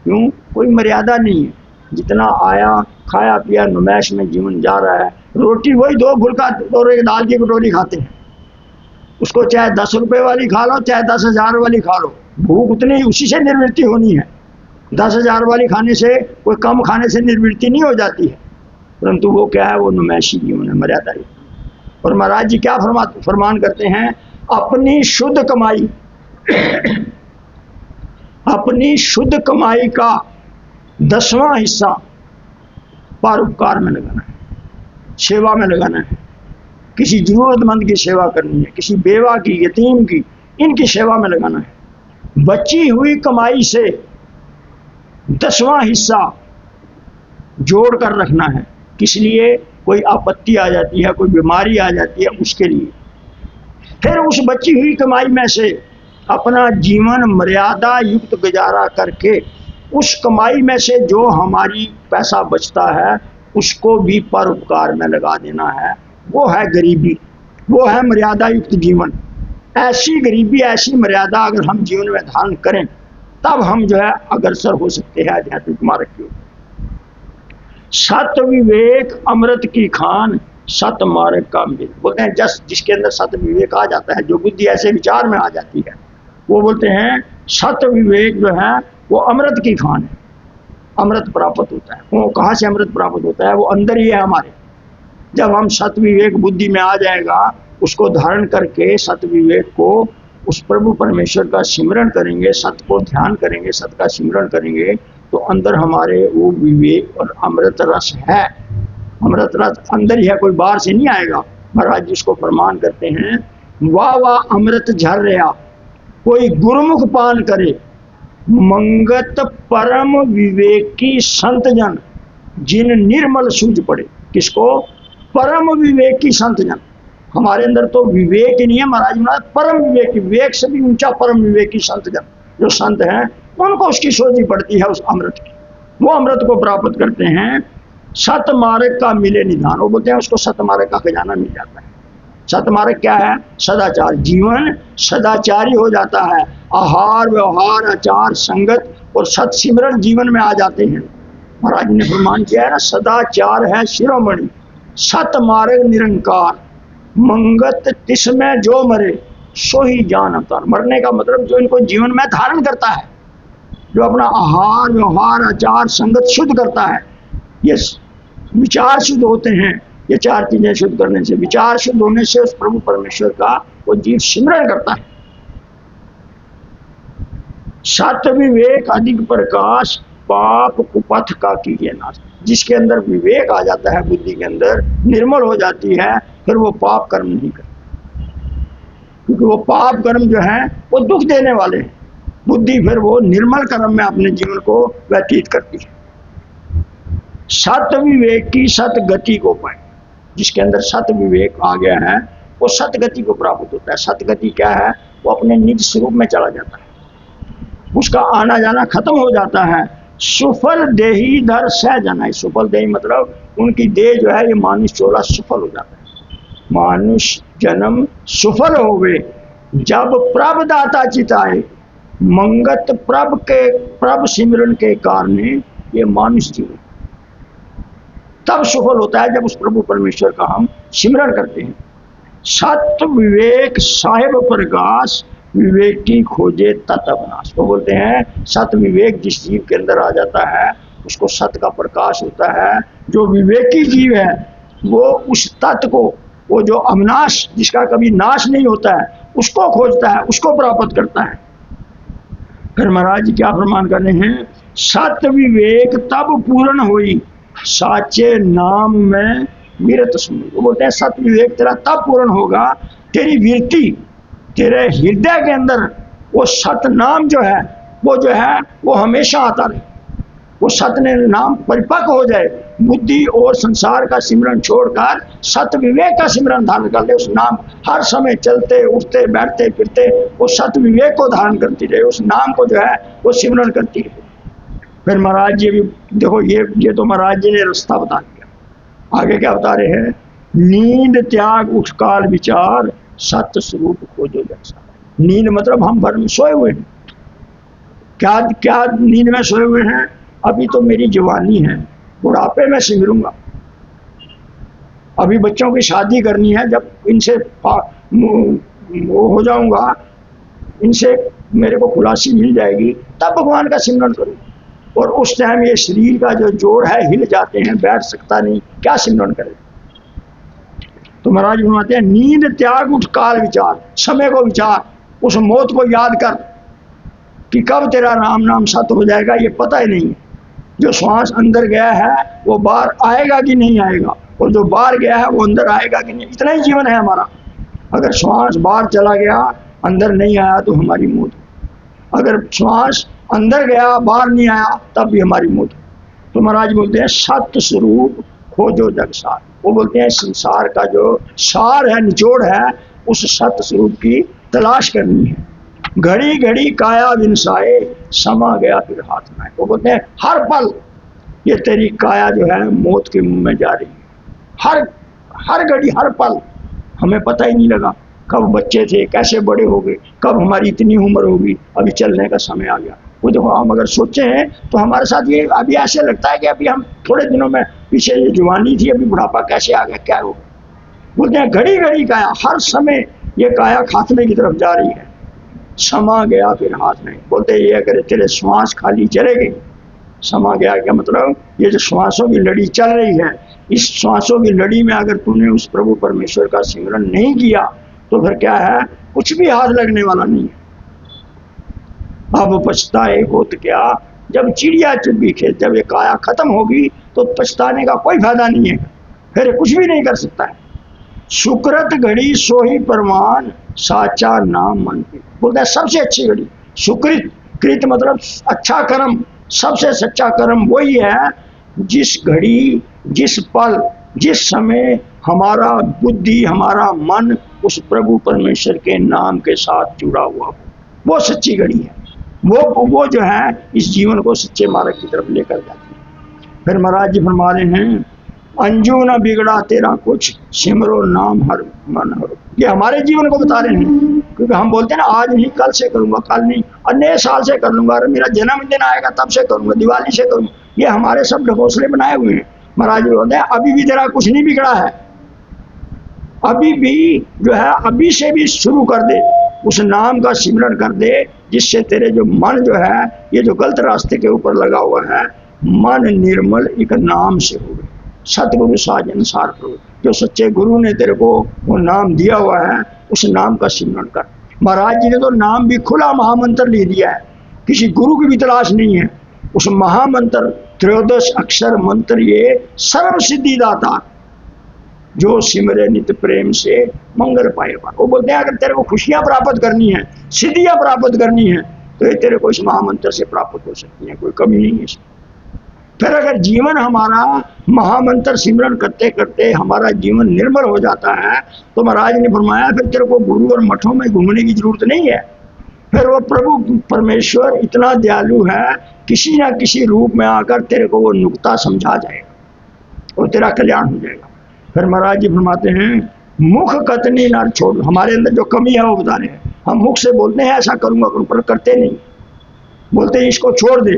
क्यों? कोई मर्यादा नहीं है, जितना आया खाया पिया नुमाइश में जीवन जा रहा है। रोटी वही 2 फुल्का और एक दाल की कटोरी खाते हैं, उसको चाहे 10 रुपए वाली खा लो चाहे 10,000 वाली खा लो, भूख उतनी उसी से निर्वृत्ति होनी है। 10,000 वाली खाने से कोई कम खाने से निर्वृत्ति नहीं हो जाती है, परंतु वो क्या है, वो नुमाइशी जीवन है, मर्यादा है। और महाराज जी क्या फरमान करते हैं, अपनी शुद्ध कमाई अपनी शुद्ध कमाई का 10वां हिस्सा परोपकार में लगाना है, सेवा में लगाना है। किसी जरूरतमंद की सेवा करनी है, किसी बेवा की, यतीम की, इनकी सेवा में लगाना है। बची हुई कमाई से 10वां हिस्सा जोड़ कर रखना है। किस लिए? कोई आपत्ति आ जाती है, कोई बीमारी आ जाती है, उसके लिए। फिर उस बची हुई कमाई में से अपना जीवन मर्यादा युक्त गुजारा करके उस कमाई में से जो हमारी पैसा बचता है उसको भी परोपकार में लगा देना है। वो है गरीबी, वो है मर्यादा युक्त जीवन। ऐसी गरीबी, ऐसी मर्यादा अगर हम जीवन में धारण करें तब हम जो है अग्रसर हो सकते हैं आध्यात्मिक मार्ग की ओर। सत विवेक अमृत की खान, सत मार्ग का मिल। बोलते हैं जिसके अंदर सत विवेक आ जाता है, जो बुद्धि ऐसे विचार में आ जाती है, वो बोलते हैं सत विवेक जो है वो अमृत की खान है, अमृत प्राप्त होता है। वो कहाँ से अमृत प्राप्त होता है? वो अंदर ही है हमारे। जब हम सत विवेक बुद्धि में आ जाएगा, उसको धारण करके सत विवेक को, उस प्रभु परमेश्वर का सिमरण करेंगे, सत को ध्यान करेंगे, सत का सिमरण करेंगे, तो अंदर हमारे वो विवेक और अमृत रस है। अमृत रस अंदर ही है, कोई बाहर से नहीं आएगा। महाराज जी इसको प्रमाण करते हैं, वाह वाह अमृत झर रहा, कोई गुरुमुख पान करे, मंगत परम विवेकी संत जन, जिन निर्मल सूझ पड़े। किसको? परम विवेकी संत जन। हमारे अंदर तो विवेक ही नहीं है, महाराज महाराज परम विवेकी, विवेक से भी ऊंचा परम विवेकी संत जन जो संत हैं, उनको उसकी सोची पड़ती है उस अमृत की, वो अमृत को प्राप्त करते हैं। सतमार्ग का मिले निधान, वो बोलते हैं उसको सतमार्ग का खजाना मिल जाता है। सतमार्ग क्या है? सदाचार। जीवन सदाचारी हो जाता है। आहार व्यवहार आचार संगत और सत सिमरन जीवन में आ जाते हैं। महाराज ने फरमान किया है ना, सदाचार है शिरोमणि, सतमार्ग निरंकार, मंगत तिसमें जो मरे सो ही जान अवतार। मरने का मतलब जो इनको जीवन में धारण करता है, जो अपना आहार व्यवहार आचार संगत शुद्ध करता है, ये विचार शुद्ध होते हैं। ये चार चीजें शुद्ध करने से, विचार शुद्ध होने से उस प्रभु परमेश्वर का वो जीव सिमरन करता है। सत विवेक अधिक प्रकाश, पाप कुपथ का कीजिए नाश। जिसके अंदर विवेक आ जाता है, बुद्धि के अंदर निर्मल हो जाती है, फिर वो पाप कर्म नहीं करता, क्योंकि वो पाप कर्म जो है वो दुख देने वाले हैं। बुद्धि फिर वो निर्मल कर्म में अपने जीवन को व्यतीत करती है। सत विवेक की सत गति को पाए। जिसके अंदर सत विवेक आ गया है वो सत गति को प्राप्त होता है। सत गति क्या है? वो अपने निज स्वरूप में चला जाता है, उसका आना जाना खत्म हो जाता है। सुफल देही धर सह जनाई। सुफल देही मतलब उनकी देह जो है ये मानुष चोला सफल हो जाता है। मानुष जन्म सुफल होवे जब प्रभ दाता चिताए, मंगत प्रभ सिमरन के कारण ये मानुष जीवन तब सफल होता है जब उस प्रभु परमेश्वर का हम सिमरन करते हैं। सत विवेक साहिब प्रकाश, विवेकी खोजे तत अविनाश। तो बोलते हैं सत विवेक जिस जीव के अंदर आ जाता है उसको सत का प्रकाश होता है। जो विवेकी जीव है वो उस तत्व को, वो जो अविनाश जिसका कभी नाश नहीं होता है, उसको खोजता है, उसको प्राप्त करता है। फिर महाराज जी क्या प्रमाण कर रहे हैं? सत विवेक तब पूर्ण हुई, साचे नाम में विरत सुन। वो बोलते हैं सत विवेक तेरा तब पूर्ण होगा, तेरी वीरती तेरे हृदय के अंदर वो सत नाम जो है वो हमेशा आता रहे। वो सत ने नाम परिपक्व हो जाए, बुद्धि और संसार का सिमरन छोड़कर सत विवेक का सिमरन धारण कर ले। उस नाम हर समय चलते उठते बैठते फिरते वो सत विवेक को धारण करती रहे, उस नाम को जो है वो सिमरन करती रहे। फिर महाराज जी भी देखो, ये तो महाराज जी ने रास्ता बता दिया। आगे क्या बता रहे हैं? नींद त्याग उठ काल विचार, सत्य स्वरूप खोजो जैसा। नींद मतलब हम भर में सोए हुए हैं। क्या क्या नींद में सोए हुए हैं? अभी तो मेरी जवानी है, बुढ़ापे में सिमरूंगा। अभी बच्चों की शादी करनी है, जब इनसे वो हो जाऊंगा, इनसे मेरे को खुलासी मिल जाएगी, तब भगवान का सिमरन करूँ। और उस टाइम ये शरीर का जो जोड़ है हिल जाते हैं, बैठ सकता नहीं, क्या सिमरन करे। तो महाराज बताते हैं नींद त्याग उठ काल विचार, समय को विचार, उस मौत को याद कर कि कब तेरा राम नाम सत्य हो जाएगा ये पता ही नहीं। जो श्वास अंदर गया है वो बाहर आएगा कि नहीं आएगा, और जो बाहर गया है वो अंदर आएगा कि नहीं। इतना ही जीवन है हमारा। अगर श्वास बाहर चला गया, अंदर नहीं आया तो हमारी मौत। अगर श्वास अंदर गया बाहर नहीं आया तब भी हमारी मौत। तो महाराज बोलते हैं सत्य स्वरूप खोजो जग सार। वो बोलते हैं संसार का जो सार है, निचोड़ है, उस सत्य स्वरूप की तलाश करनी है। घड़ी घड़ी काया विनसाए, समा गया फिर हाथ में। वो बोलते हैं हर पल ये तेरी काया जो है मौत के मुंह में जा रही है। हर घड़ी हर पल हमें पता ही नहीं लगा कब बच्चे थे, कैसे बड़े हो गए, कब हमारी इतनी उम्र होगी, अभी चलने का समय आ गया। वो देखो हम अगर सोचे हैं तो हमारे साथ ये अभी ऐसे लगता है कि अभी हम थोड़े दिनों में, पीछे ये जवानी थी, अभी बुढ़ापा कैसे आ गया, क्या हो। बोलते हैं घड़ी घड़ी काया, हर समय ये काया खात्मे की तरफ जा रही है। समा गया फिर हाथ में। बोलते ये अगर तेरे श्वास खाली चले गए, समा गया क्या मतलब, ये जो श्वासों की लड़ी चल रही है, इस श्वासों की लड़ी में अगर तूने उस प्रभु परमेश्वर का सिमरन नहीं किया तो फिर क्या है, कुछ भी हाथ लगने वाला नहीं है। अब पछताए हो तो क्या, जब चिड़िया चुगी खेत, जब ये काया खत्म होगी तो पछताने का कोई फायदा नहीं है, फिर कुछ भी नहीं कर सकता है। सुकृत घड़ी सोही परमान, साचा नाम मन पे। बोलता है सबसे अच्छी घड़ी सुकृत, कृत मतलब अच्छा कर्म, सबसे सच्चा कर्म वही है जिस घड़ी, जिस पल, जिस समय हमारा बुद्धि, हमारा मन उस प्रभु परमेश्वर के नाम के साथ जुड़ा हुआ हो, वो सच्ची घड़ी है। वो जो है इस जीवन को सच्चे मार्ग की तरफ लेकर जाती है। फिर महाराज जी फरमा रहे हैं, अंजू न बिगड़ा तेरा कुछ, सिमरो नाम हर मन हर। ये हमारे जीवन को बता रहे हैं, क्योंकि हम बोलते हैं ना आज नहीं कल से करूंगा, कल नहीं और नए साल से कर लूंगा, अरे मेरा जन्मदिन आएगा तब से करूंगा, दिवाली से करूंगा। ये हमारे सब ढकोसले बनाए हुए हैं। महाराज जी बोलते हैं अभी भी तेरा कुछ नहीं बिगड़ा है, अभी भी जो है अभी से भी शुरू कर दे, उस नाम का सिमरण कर दे, जिससे तेरे जो मन जो है ये जो गलत रास्ते के ऊपर लगा हुआ है, मन निर्मल एक नाम से हो गए। सतगुरु साजन सार प्रभु, जो सच्चे गुरु ने तेरे को वो नाम दिया हुआ है, उस नाम का सिमरण कर। महाराज जी ने तो नाम भी खुला महामंत्र ले दिया है, किसी गुरु की भी तलाश नहीं है। उस महामंत्र 13 अक्षर मंत्र ये सर्व सिद्धि दाता, जो सिमरे नित प्रेम से मंगल पाए। वो बोलते हैं अगर तेरे को खुशियां प्राप्त करनी है, सिद्धियां प्राप्त करनी है, तो ये तेरे को इस महामंत्र से प्राप्त हो सकती है, कोई कमी नहीं है इसमें। फिर अगर जीवन हमारा महामंत्र सिमरण करते करते हमारा जीवन निर्मल हो जाता है, तो महाराज ने फरमाया फिर तेरे को गुरु और मठों में घूमने की जरूरत नहीं है। फिर वो प्रभु परमेश्वर इतना दयालु है, किसी ना किसी रूप में आकर तेरे को वो नुक्ता समझा जाएगा और तेरा कल्याण हो जाएगा। फिर महाराज जी फरमाते हैं, मुख कतनी न छोड़। हमारे अंदर जो कमी है वो बता रहे हैं। हम मुख से बोलते हैं ऐसा करूंगा करूँ, पर करते नहीं। बोलते हैं इसको छोड़ दे,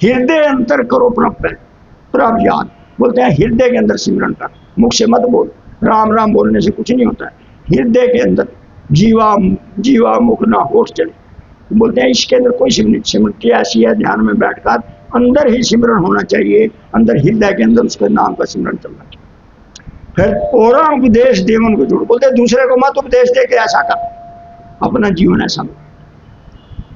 हृदय अंतर करो प्रभ याद। बोलते हैं हृदय के अंदर सिमरण कर, मुख से मत बोल। राम राम बोलने से कुछ नहीं होता है, हृदय के अंदर जीवा मुख ना होठ चले। बोलते हैं इसके अंदर कोई सिमरण ऐसी है, ध्यान में बैठकर अंदर ही सिमरण होना चाहिए, अंदर हृदय के अंदर उसके नाम का सिमरण चलना चाहिए। फिर और उपदेश देवन को जोड़। बोलते हैं दूसरे को मत उपदेश दे के ऐसा कर, अपना जीवन ऐसा हो।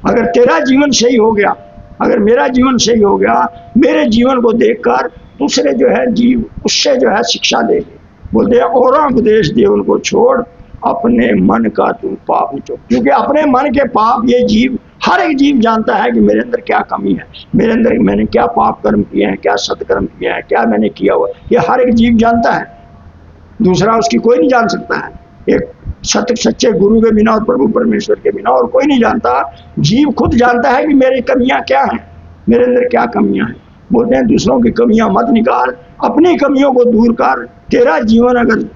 अगर तेरा जीवन सही हो गया, अगर मेरा जीवन सही हो गया, मेरे जीवन को देखकर दूसरे जो है जीव उससे जो है शिक्षा लेंगे। बोलते हैं और उपदेश दे उनको छोड़, अपने मन का तू पाप निचोड़। क्योंकि अपने मन के पाप ये जीव, हर एक जीव जानता है कि मेरे अंदर क्या कमी है, मेरे अंदर मैंने क्या पाप कर्म किए हैं, क्या सत्कर्म किए हैं, क्या मैंने किया हुआ, ये हर एक जीव जानता है। दूसरा उसकी कोई नहीं जान सकता है, एक सच्चे गुरु के बिना और प्रभु परमेश्वर के बिना और कोई नहीं जानता। जीव खुद जानता है कि मेरी कमियां क्या हैं, मेरे अंदर क्या कमियां हैं। बोलते हैं दूसरों की कमियां मत निकाल, अपनी कमियों को दूर कर। तेरा जीवन अगर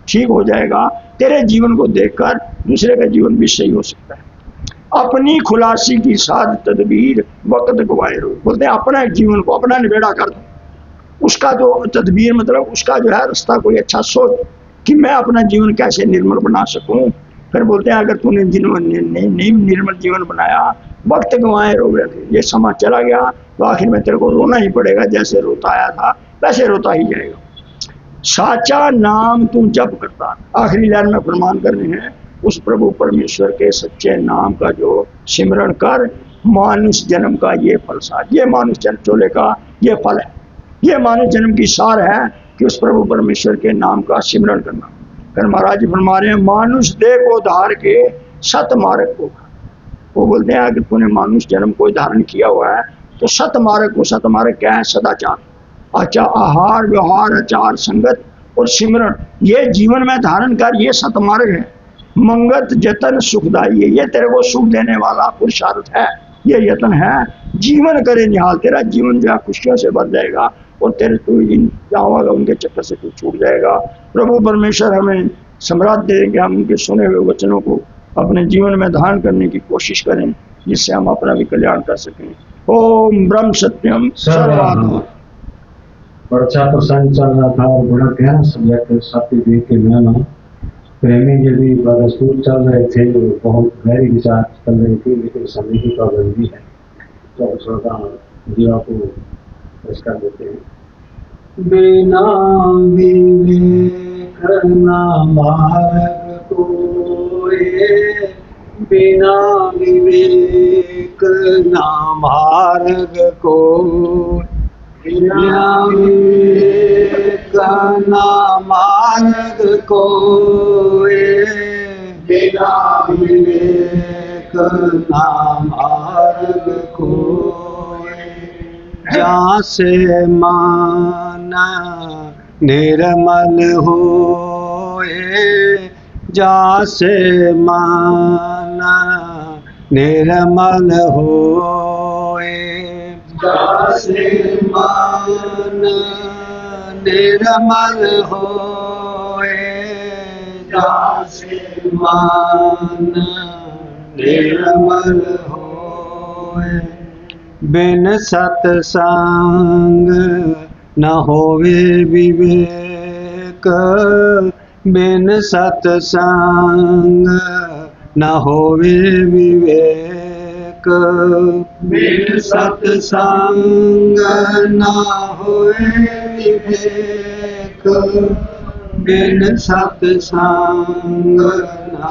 ठीक हो जाएगा, तेरे जीवन को देखकर दूसरे का जीवन भी सही हो सकता है। अपनी खुलासी की साध तदबीर वक्त गवाए रो। बोलते हैं अपना जीवन को अपना निबेड़ा कर दो, उसका जो तदबीर मतलब उसका जो है रास्ता कोई अच्छा सोच कि मैं अपना जीवन कैसे निर्मल बना सकूं। फिर बोलते हैं अगर तूने निर्मल जीवन बनाया, वक्त गंवाए रोवे, ये समा चला गया तो आखिर में तेरे को रोना ही पड़ेगा, जैसे रोता आया था वैसे रोता ही जाएगा। साचा नाम तू जप करता। आखिरी लाइन में प्रमाण करने हैं, उस प्रभु परमेश्वर के सच्चे नाम का जो सिमरण कर, मानुष जन्म का ये फल सार। ये मानुष जन्म चोले का ये फल है, ये मानव जन्म की सार है कि उस प्रभु परमेश्वर के नाम का सिमरण करना। फिर महाराज जी फरमा रहे हैं, मानुष देह को धार के सत मार्ग को। वो बोलते हैं अगर तूने मानुष जन्म को धारण किया हुआ है तो सत मार्ग को। सत मार्ग क्या है? सदाचार, आहार व्यवहार आचार संगत और सिमरण, ये जीवन में धारण कर, ये सत मार्ग है। मंगत जतन सुखदाई, ये तेरे को सुख देने वाला पुरुषार्थ है, ये यत्न है। जीवन करे निहाल, तेरा जीवन जो है खुशियों से भर जाएगा और तेरे तू इन जाओगा उनके चक्कर से तू छूट जाएगा। प्रभु परमेश्वर हमें सम्राट देंगे, हम उनके सुने हुए वचनों को अपने जीवन में धारण करने की कोशिश करें, जिससे हम अपना भी कल्याण कर सकें। ओम ब्रह्म सत्यम सर्वात्मा। और अच्छा प्रसंग चल रहा था और बड़ा गहरा सब्जेक्ट सत्य देख के मैं प्रेमी जी भी बदस्तूर चल रहे थे, बहुत गहरी विचार चल रही थी, लेकिन समय की पाबंदी है तो श्रोता जीवा को पुरस्कार देते हैं। बिना विवेक ना मार्ग कोए, बिना विवेक ना मार्ग कोए, बिना विवेक ना मार्ग कोए, बिना विवेक ना मार्ग कोए। जहाँ से मन निर्मल होए, जहाँ से मन निर्मल होए, जहाँ से मन निर्मल होए, जासे मान निर्मल होए। बिन सतसंग न होवे विवेक, बिन सतसंग न होवे विवेक, बिन सतसंग न होवे विवेक, बिन सतसंग न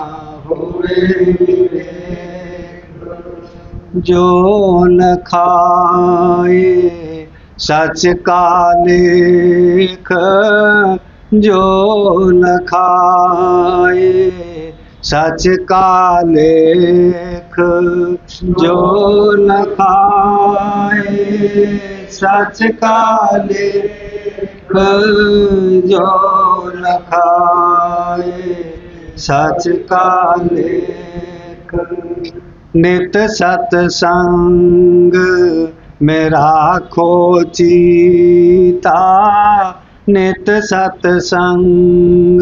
होवे विवेक। जो न खाए सच का लेख, जो न खाए सच का लेख, जो न खाए सच का लेख, जो न खाए सच का लेख। नित सतसंग में राखो चीता, नित सतसंग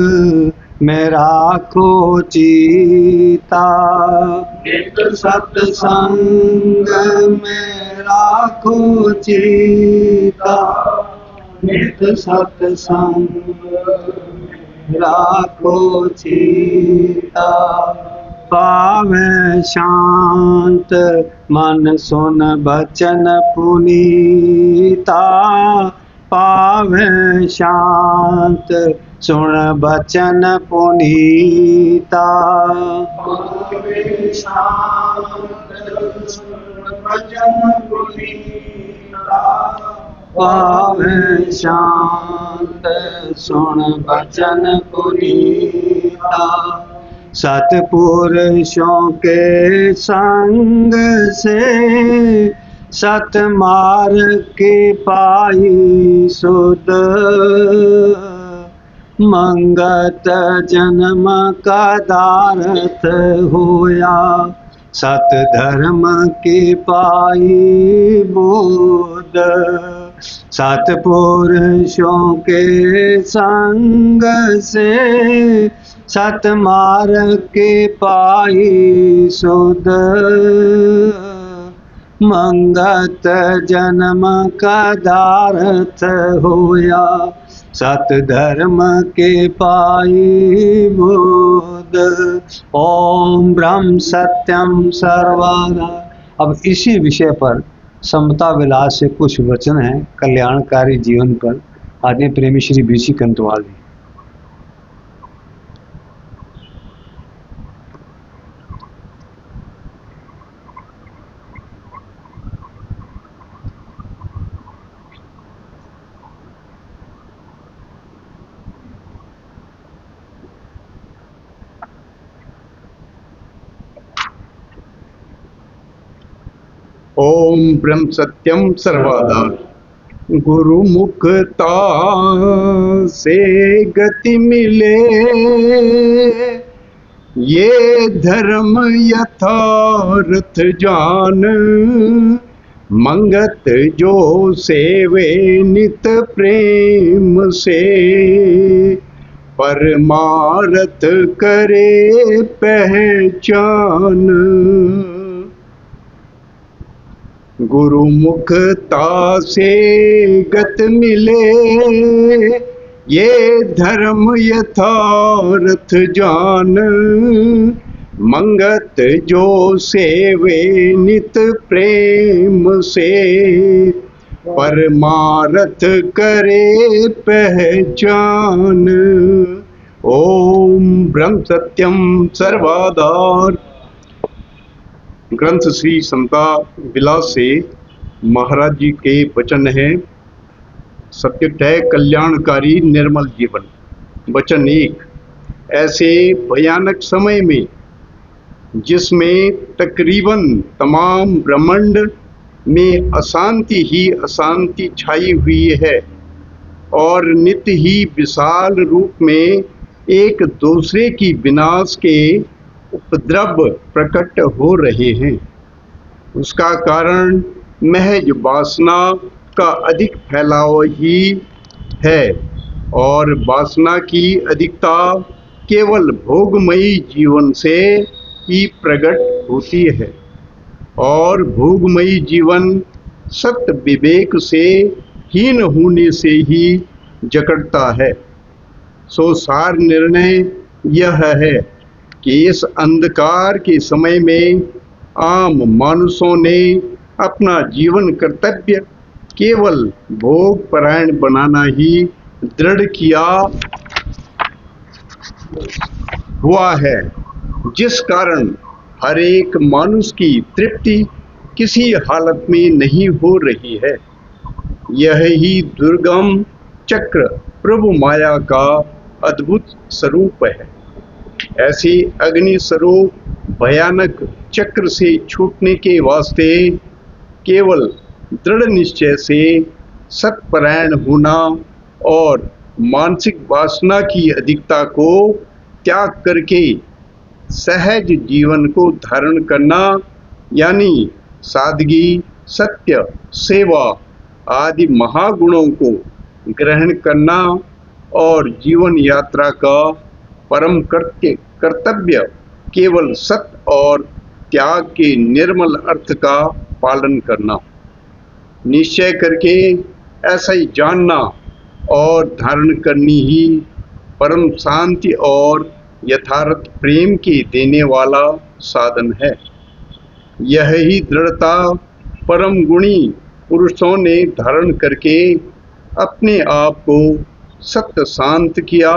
में राखो चीता, नित सतसंग में राखो चीता, नित सतसंग में राखो चीता। पावे शांत मन सुन बचन पुनीता, पावे शांत सुन बचन पुनीता, पावे शांत सुन बचन पुनीता, पावे शांत सुन बचन पुनीता। सतपुरुषों के संग से सतमार्ग की पाई सुध, मंगत जन्म का दारथ होया, सत धर्म की पाई बुध। सतपुरुषों के संग से सतमार्ग के पाई सुध, मंगत जन्म का दारथ होया, सत धर्म के पाई बुध। ओम ब्रह्म सत्यम सर्वदा। अब इसी विषय पर समता विलास से कुछ वचन हैं कल्याणकारी जीवन पर। आदि प्रेमी श्री बीसी कंतवाल जी। ओम ब्रह्म सत्यम सर्वदा। गुरुमुखता से गति मिले, ये धर्म यथार्थ जान, मंगत जो सेवे नित प्रेम से, परमार्थ करे पहचान। गुरुमुखता से गत मिले, ये धर्म यथार्थ जान, मंगत जो सेवे नित प्रेम से, परमार्थ करे पहचान। ओम ब्रह्म सत्यम सर्वाधार। ग्रंथ श्री समता विलास से महाराज जी के वचन है। सत्य है कल्याणकारी निर्मल जीवन। वचन 1। ऐसे भयानक समय में जिसमें तकरीबन तमाम ब्रह्मांड में अशांति ही अशांति छाई हुई है और नित्य ही विशाल रूप में एक दूसरे की विनाश के उपद्रव प्रकट हो रहे हैं, उसका कारण महज वासना का अधिक फैलाव ही है और वासना की अधिकता केवल भोगमयी जीवन से ही प्रकट होती है और भोगमयी जीवन सत्य विवेक से हीन होने से ही जकड़ता है। सो सार निर्णय यह है कि इस अंधकार के समय में आम मानुषों ने अपना जीवन कर्तव्य केवल भोग परायण बनाना ही दृढ़ किया हुआ है, जिस कारण हर एक मानुष की तृप्ति किसी हालत में नहीं हो रही है। यह ही दुर्गम चक्र प्रभु माया का अद्भुत स्वरूप है। ऐसे अग्नि स्वरूप भयानक चक्र से छूटने के वास्ते केवल दृढ़ निश्चय से सत्परायण होना और मानसिक वासना की अधिकता को त्याग करके सहज जीवन को धारण करना यानी सादगी, सत्य, सेवा आदि महागुणों को ग्रहण करना और जीवन यात्रा का परम कर्तव्य केवल सत्य और त्याग के निर्मल अर्थ का पालन करना, निश्चय करके ऐसा ही जानना और धारण करनी ही परम शांति और यथार्थ प्रेम के देने वाला साधन है। यह ही दृढ़ता परम गुणी पुरुषों ने धारण करके अपने आप को सत्य शांत किया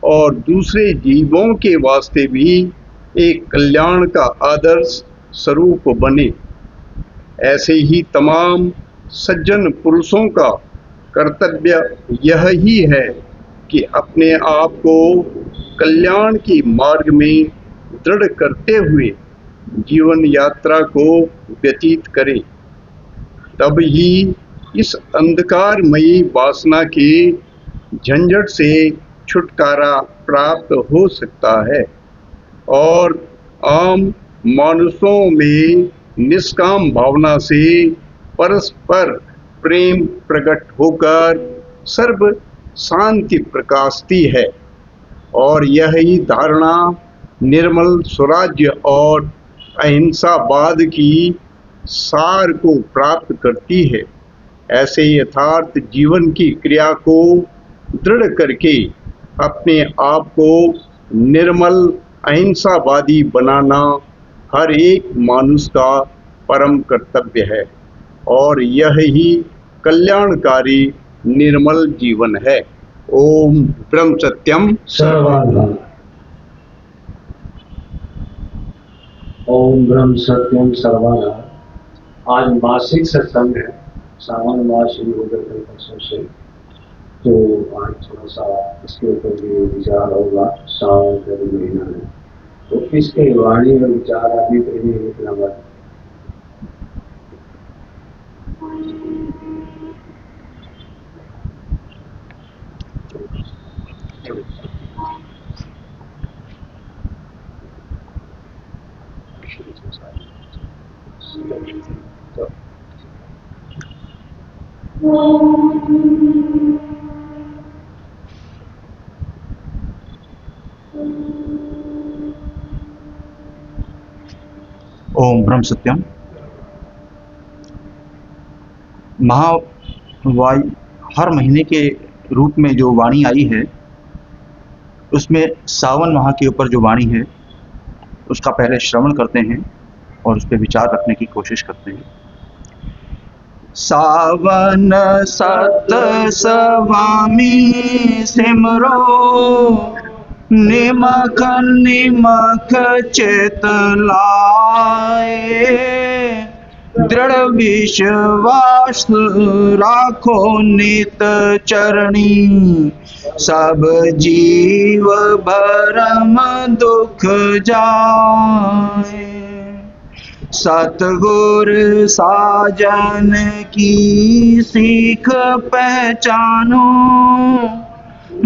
और दूसरे जीवों के वास्ते भी एक कल्याण का आदर्श स्वरूप बने। ऐसे ही तमाम सज्जन पुरुषों का कर्तव्य यह ही है कि अपने आप को कल्याण के मार्ग में दृढ़ करते हुए जीवन यात्रा को व्यतीत करें। तब ही इस अंधकारमयी वासना के झंझट से छुटकारा प्राप्त हो सकता है और आम मानुषों में निष्काम भावना से परस्पर प्रेम प्रकट होकर सर्व शांति प्रकाशती है और यह ही धारणा निर्मल स्वराज्य और अहिंसावाद की सार को प्राप्त करती है। ऐसे यथार्थ जीवन की क्रिया को दृढ़ करके अपने आप को निर्मल अहिंसावादी बनाना हर एक मानुष का परम कर्तव्य है और यह ही कल्याणकारी निर्मल जीवन है। ओम ब्रह्म सत्यम सर्वाधार। ओम ब्रह्म सत्यम सर्वाधार। आज मासिक सत्संग है, सावन मास शुरू हो गया कल परसों से, तो आज थोड़ा सा इसके ऊपर भी विचार होगा। सावन का महीना है तो इसके वाणी और विचार आदि के लिए इतना बात ओम ब्रह्म सत्यम। महावाणी हर महीने के रूप में जो वाणी आई है उसमें सावन माह के ऊपर जो वाणी है उसका पहले श्रवण करते हैं और उस पर विचार रखने की कोशिश करते हैं। सावन सत स्वामी सिमरो, निमख निमख चित लाए, दृढ़ विश्वास राखो नित चरणी, सब जीव भरम दुख जाए। सतगुर साजन की सीख पहचानो,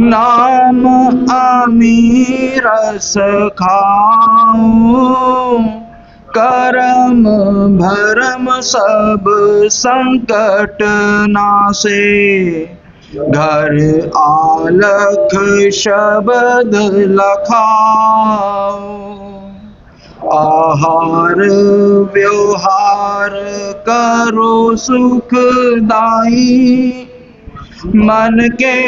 नाम अमीर रस खाओ, करम भरम सब संकट नासे। घर आलख शब्द लखाओ, आहार व्यवहार करो सुखदाई। मन के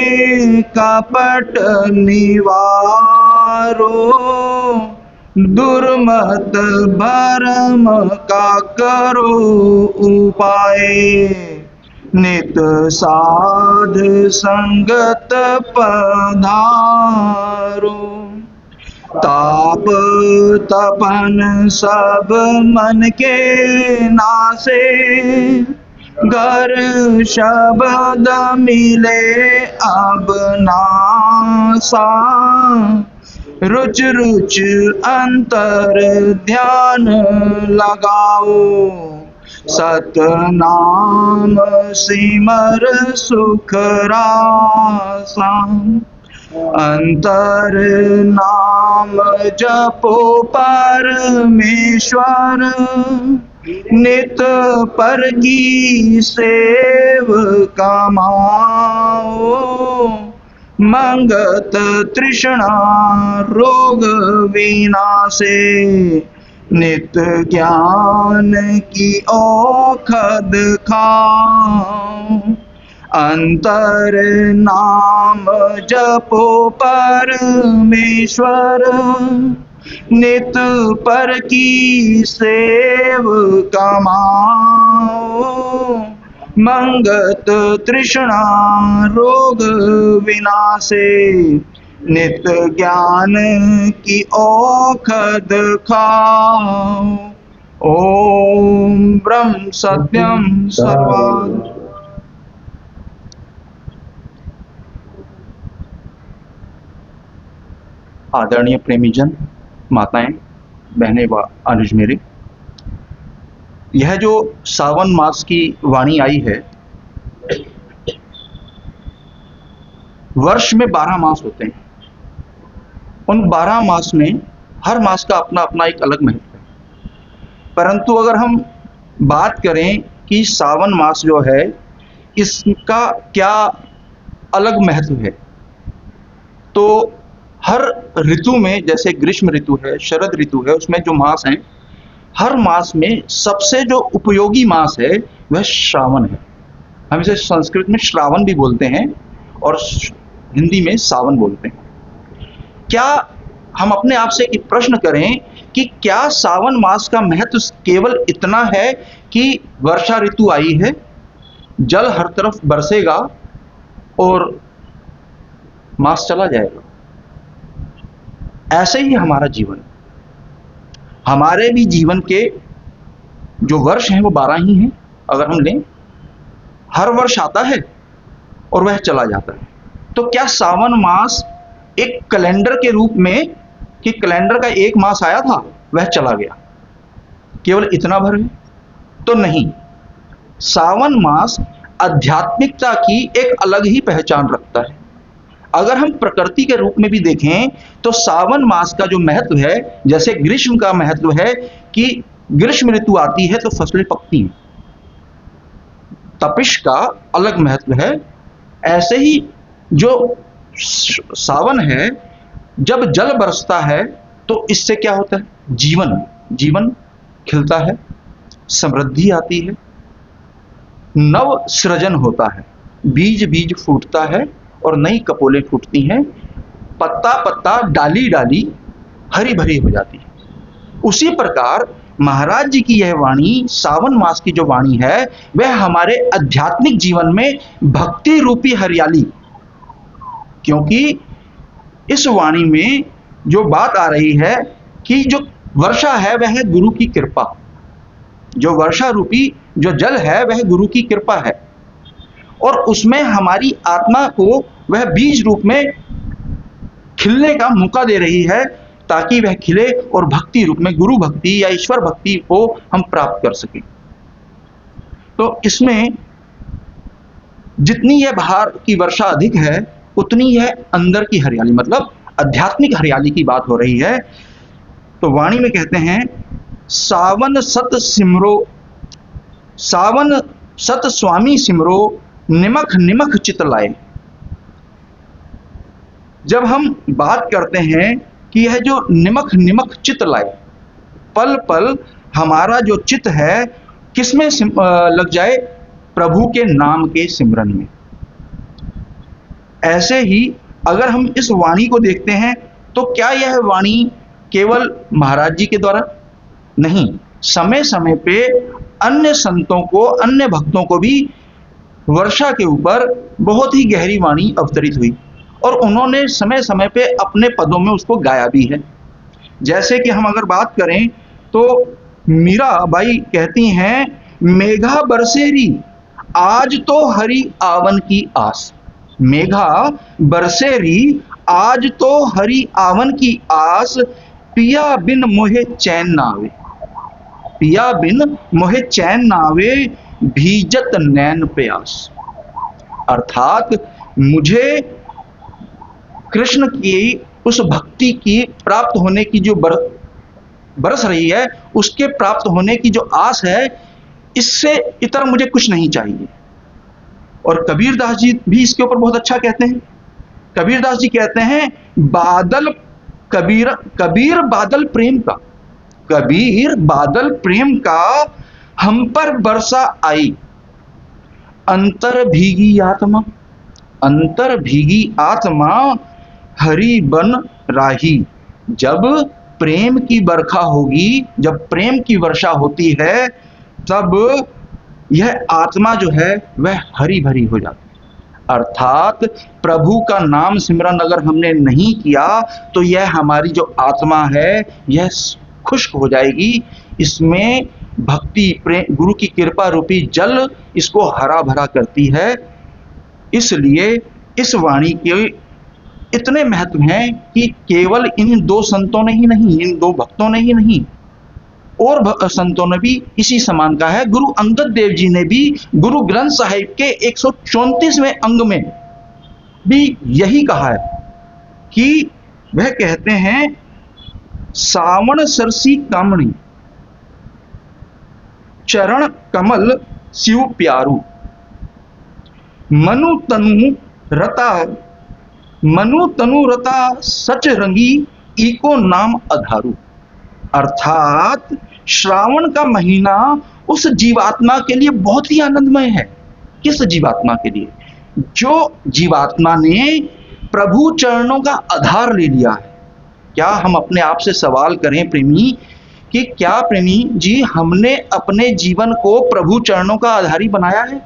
कपट निवारो, दुर्मत भरम का करो उपाय। नित साध संगत पधारो, ताप तपन सब मन के नासे। घर शब्द मिले अब नासा, रुच रुच अंतर ध्यान लगाओ। सतनाम सिमर सुख रासा, अंतर नाम जपो परमेश्वर। नित पर की सेव कमाओ, मंगत तृष्णा रोग विनाशे। नित ज्ञान की औखद खाओ, अंतर नाम जपो परमेश्वर। नित पर की सेव कमाओ, मंगत तृष्णा रोग विनाशे। नित ज्ञान की औखद खाओ। ओम ब्रह्म सत्यम सर्वम। आदरणीय प्रेमीजन, माताएं, बहनें व अनुज मेरे, यह जो सावन मास की वाणी आई है, वर्ष में 12 मास होते हैं। उन 12 मास में हर मास का अपना अपना एक अलग महत्व है। परंतु अगर हम बात करें कि सावन मास जो है इसका क्या अलग महत्व है, तो हर ऋतु में, जैसे ग्रीष्म ऋतु है, शरद ऋतु है, उसमें जो मास हैं, हर मास में सबसे जो उपयोगी मास है वह श्रावण है। हम इसे संस्कृत में श्रावण भी बोलते हैं और हिंदी में सावन बोलते हैं। क्या हम अपने आप से एक प्रश्न करें कि क्या सावन मास का महत्व केवल इतना है कि वर्षा ऋतु आई है, जल हर तरफ बरसेगा और मास चला जाएगा? ऐसे ही हमारा जीवन, हमारे भी जीवन के जो वर्ष हैं वो 12 ही हैं। अगर हम लें, हर वर्ष आता है और वह चला जाता है। तो क्या सावन मास एक कैलेंडर के रूप में, कि कैलेंडर का एक मास आया था वह चला गया, केवल इतना भर है? तो नहीं, सावन मास आध्यात्मिकता की एक अलग ही पहचान रखता है। अगर हम प्रकृति के रूप में भी देखें तो सावन मास का जो महत्व है, जैसे ग्रीष्म का महत्व है कि ग्रीष्म ऋतु आती है तो फसलें पकती हैं, तपिश का अलग महत्व है। ऐसे ही जो सावन है, जब जल बरसता है तो इससे क्या होता है? जीवन खिलता है, समृद्धि आती है, नव सृजन होता है, बीज फूटता है और नई कपोलें फूटती हैं, पत्ता पत्ता डाली डाली हरी भरी हो जाती है। उसी प्रकार महाराज जी की यह वाणी, सावन मास की जो वाणी है, वह हमारे आध्यात्मिक जीवन में भक्ति रूपी हरियाली, क्योंकि इस वाणी में जो बात आ रही है कि जो वर्षा है वह है गुरु की कृपा, जो वर्षा रूपी जो जल है वह गुरु की कृपा है, और उसमें हमारी आत्मा को वह बीज रूप में खिलने का मौका दे रही है, ताकि वह खिले और भक्ति रूप में गुरु भक्ति या ईश्वर भक्ति को हम प्राप्त कर सकें। तो इसमें जितनी यह बाहर की वर्षा अधिक है, उतनी यह अंदर की हरियाली, मतलब आध्यात्मिक हरियाली की बात हो रही है। तो वाणी में कहते हैं सावन सत सिमरो, सावन सत स्वामी सिमरो, निमख निमख चित लाए। जब हम बात करते हैं कि यह जो निमख निमख चित लाए, पल पल हमारा जो चित है किसमें लग जाए? प्रभु के नाम के सिमरन में। ऐसे ही अगर हम इस वाणी को देखते हैं तो क्या यह वाणी केवल महाराज जी के द्वारा नहीं, समय समय पे अन्य संतों को, अन्य भक्तों को भी वर्षा के ऊपर बहुत ही गहरी वाणी अवतरित हुई और उन्होंने समय समय पे अपने पदों में उसको गाया भी है। जैसे कि हम अगर बात करें तो मीराबाई कहती हैं, मेघा बरसेरी आज तो हरि आवन की आस। मेघा बरसेरी आज तो हरि आवन की आस, पिया बिन मोहे चैन ना आवे, पिया बिन मोहे चैन ना आवे, भीजत नैन प्यास। अर्थात मुझे कृष्ण की उस भक्ति की प्राप्त होने की जो बरस रही है, उसके प्राप्त होने की जो आस है, इससे इतर मुझे कुछ नहीं चाहिए। और कबीरदास जी भी इसके ऊपर बहुत अच्छा कहते हैं। कबीरदास जी कहते हैं, बादल कबीर बादल प्रेम का, कबीर बादल प्रेम का हम पर बरसा आई, अंतर भीगी आत्मा, अंतर भीगी आत्मा हरि बन राही। जब प्रेम की बरखा होगी, जब प्रेम की वर्षा होती है, तब यह आत्मा जो है वह हरी भरी हो जाती है। अर्थात प्रभु का नाम सिमरन अगर हमने नहीं किया तो यह हमारी जो आत्मा है यह खुश्क हो जाएगी। इसमें भक्ति प्रेम गुरु की कृपा रूपी जल इसको हरा भरा करती है। इसलिए इस वाणी के इतने महत्व हैं कि केवल इन दो संतों ने ही नहीं, इन दो भक्तों ने ही नहीं, और संतों ने भी इसी समान कहा है। गुरु अंगद देव जी ने भी गुरु ग्रंथ साहिब के 134वें अंग में भी यही कहा है कि वह कहते हैं, सावन सरसी कामणी चरण कमल शिव प्यारू, मनु तनु रता सच रंगी ईको नाम अधारू। अर्थात श्रावण का महीना उस जीवात्मा के लिए बहुत ही आनंदमय है। किस जीवात्मा के लिए? जो जीवात्मा ने प्रभु चरणों का आधार ले लिया है। क्या हम अपने आप से सवाल करें प्रेमी कि क्या प्रेमी जी हमने अपने जीवन को प्रभु चरणों का आधारी बनाया है?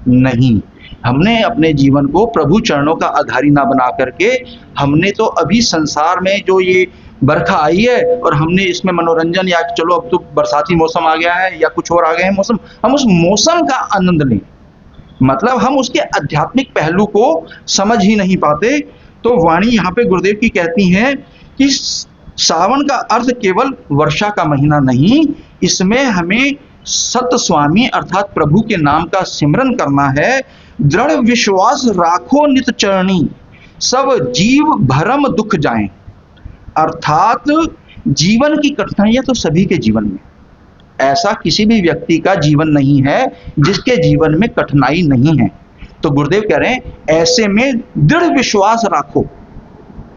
नहीं, हमने अपने जीवन को प्रभु चरणों का आधारी ना बना करके हमने तो अभी संसार में जो ये बरखा आई है और हमने इसमें मनोरंजन, या चलो अब तो बरसाती मौसम आ गया है या कुछ और आ गए हैं मौसम, हम उस मौसम का आनंद लें, मतलब हम उसके आध्यात्मिक पहलू को समझ ही नहीं पाते। तो वाणी यहाँ पे गुरुदेव की कहती हैं कि सावन का अर्थ केवल वर्षा का महीना नहीं, इसमें हमें सत स्वामी अर्थात प्रभु के नाम का सिमरन करना है। दृढ़ विश्वास राखो नित चरणी, सब जीव भरम दुख जाएं। अर्थात जीवन की कठिनाइयां तो सभी के जीवन में, ऐसा किसी भी व्यक्ति का जीवन नहीं है जिसके जीवन में कठिनाई नहीं है। तो गुरुदेव कह रहे हैं ऐसे में दृढ़ विश्वास राखो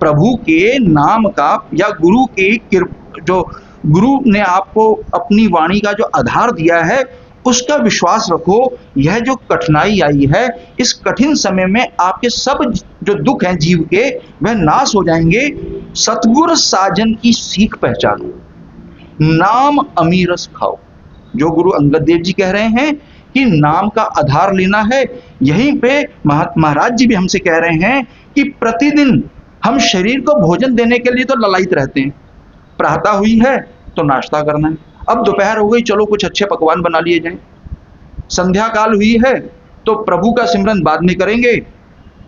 प्रभु के नाम का, या गुरु के जो गुरु ने आपको अपनी वाणी का जो आधार दिया है उसका विश्वास रखो। यह जो कठिनाई आई है, इस कठिन समय में आपके सब जो दुख हैं जीव के वह नाश हो जाएंगे। सतगुर साजन की सीख पहचानो, नाम अमीरस खाओ। जो गुरु अंगद देव जी कह रहे हैं कि नाम का आधार लेना है, यहीं पे महाराज जी भी हमसे कह रहे हैं कि प्रतिदिन हम शरीर को भोजन देने के लिए तो ललायित रहते हैं। प्रातः हुई है तो नाश्ता करना है, अब दोपहर हो गई चलो कुछ अच्छे पकवान बना लिए जाएं, संध्या काल हुई है तो प्रभु का सिमरन बाद में करेंगे,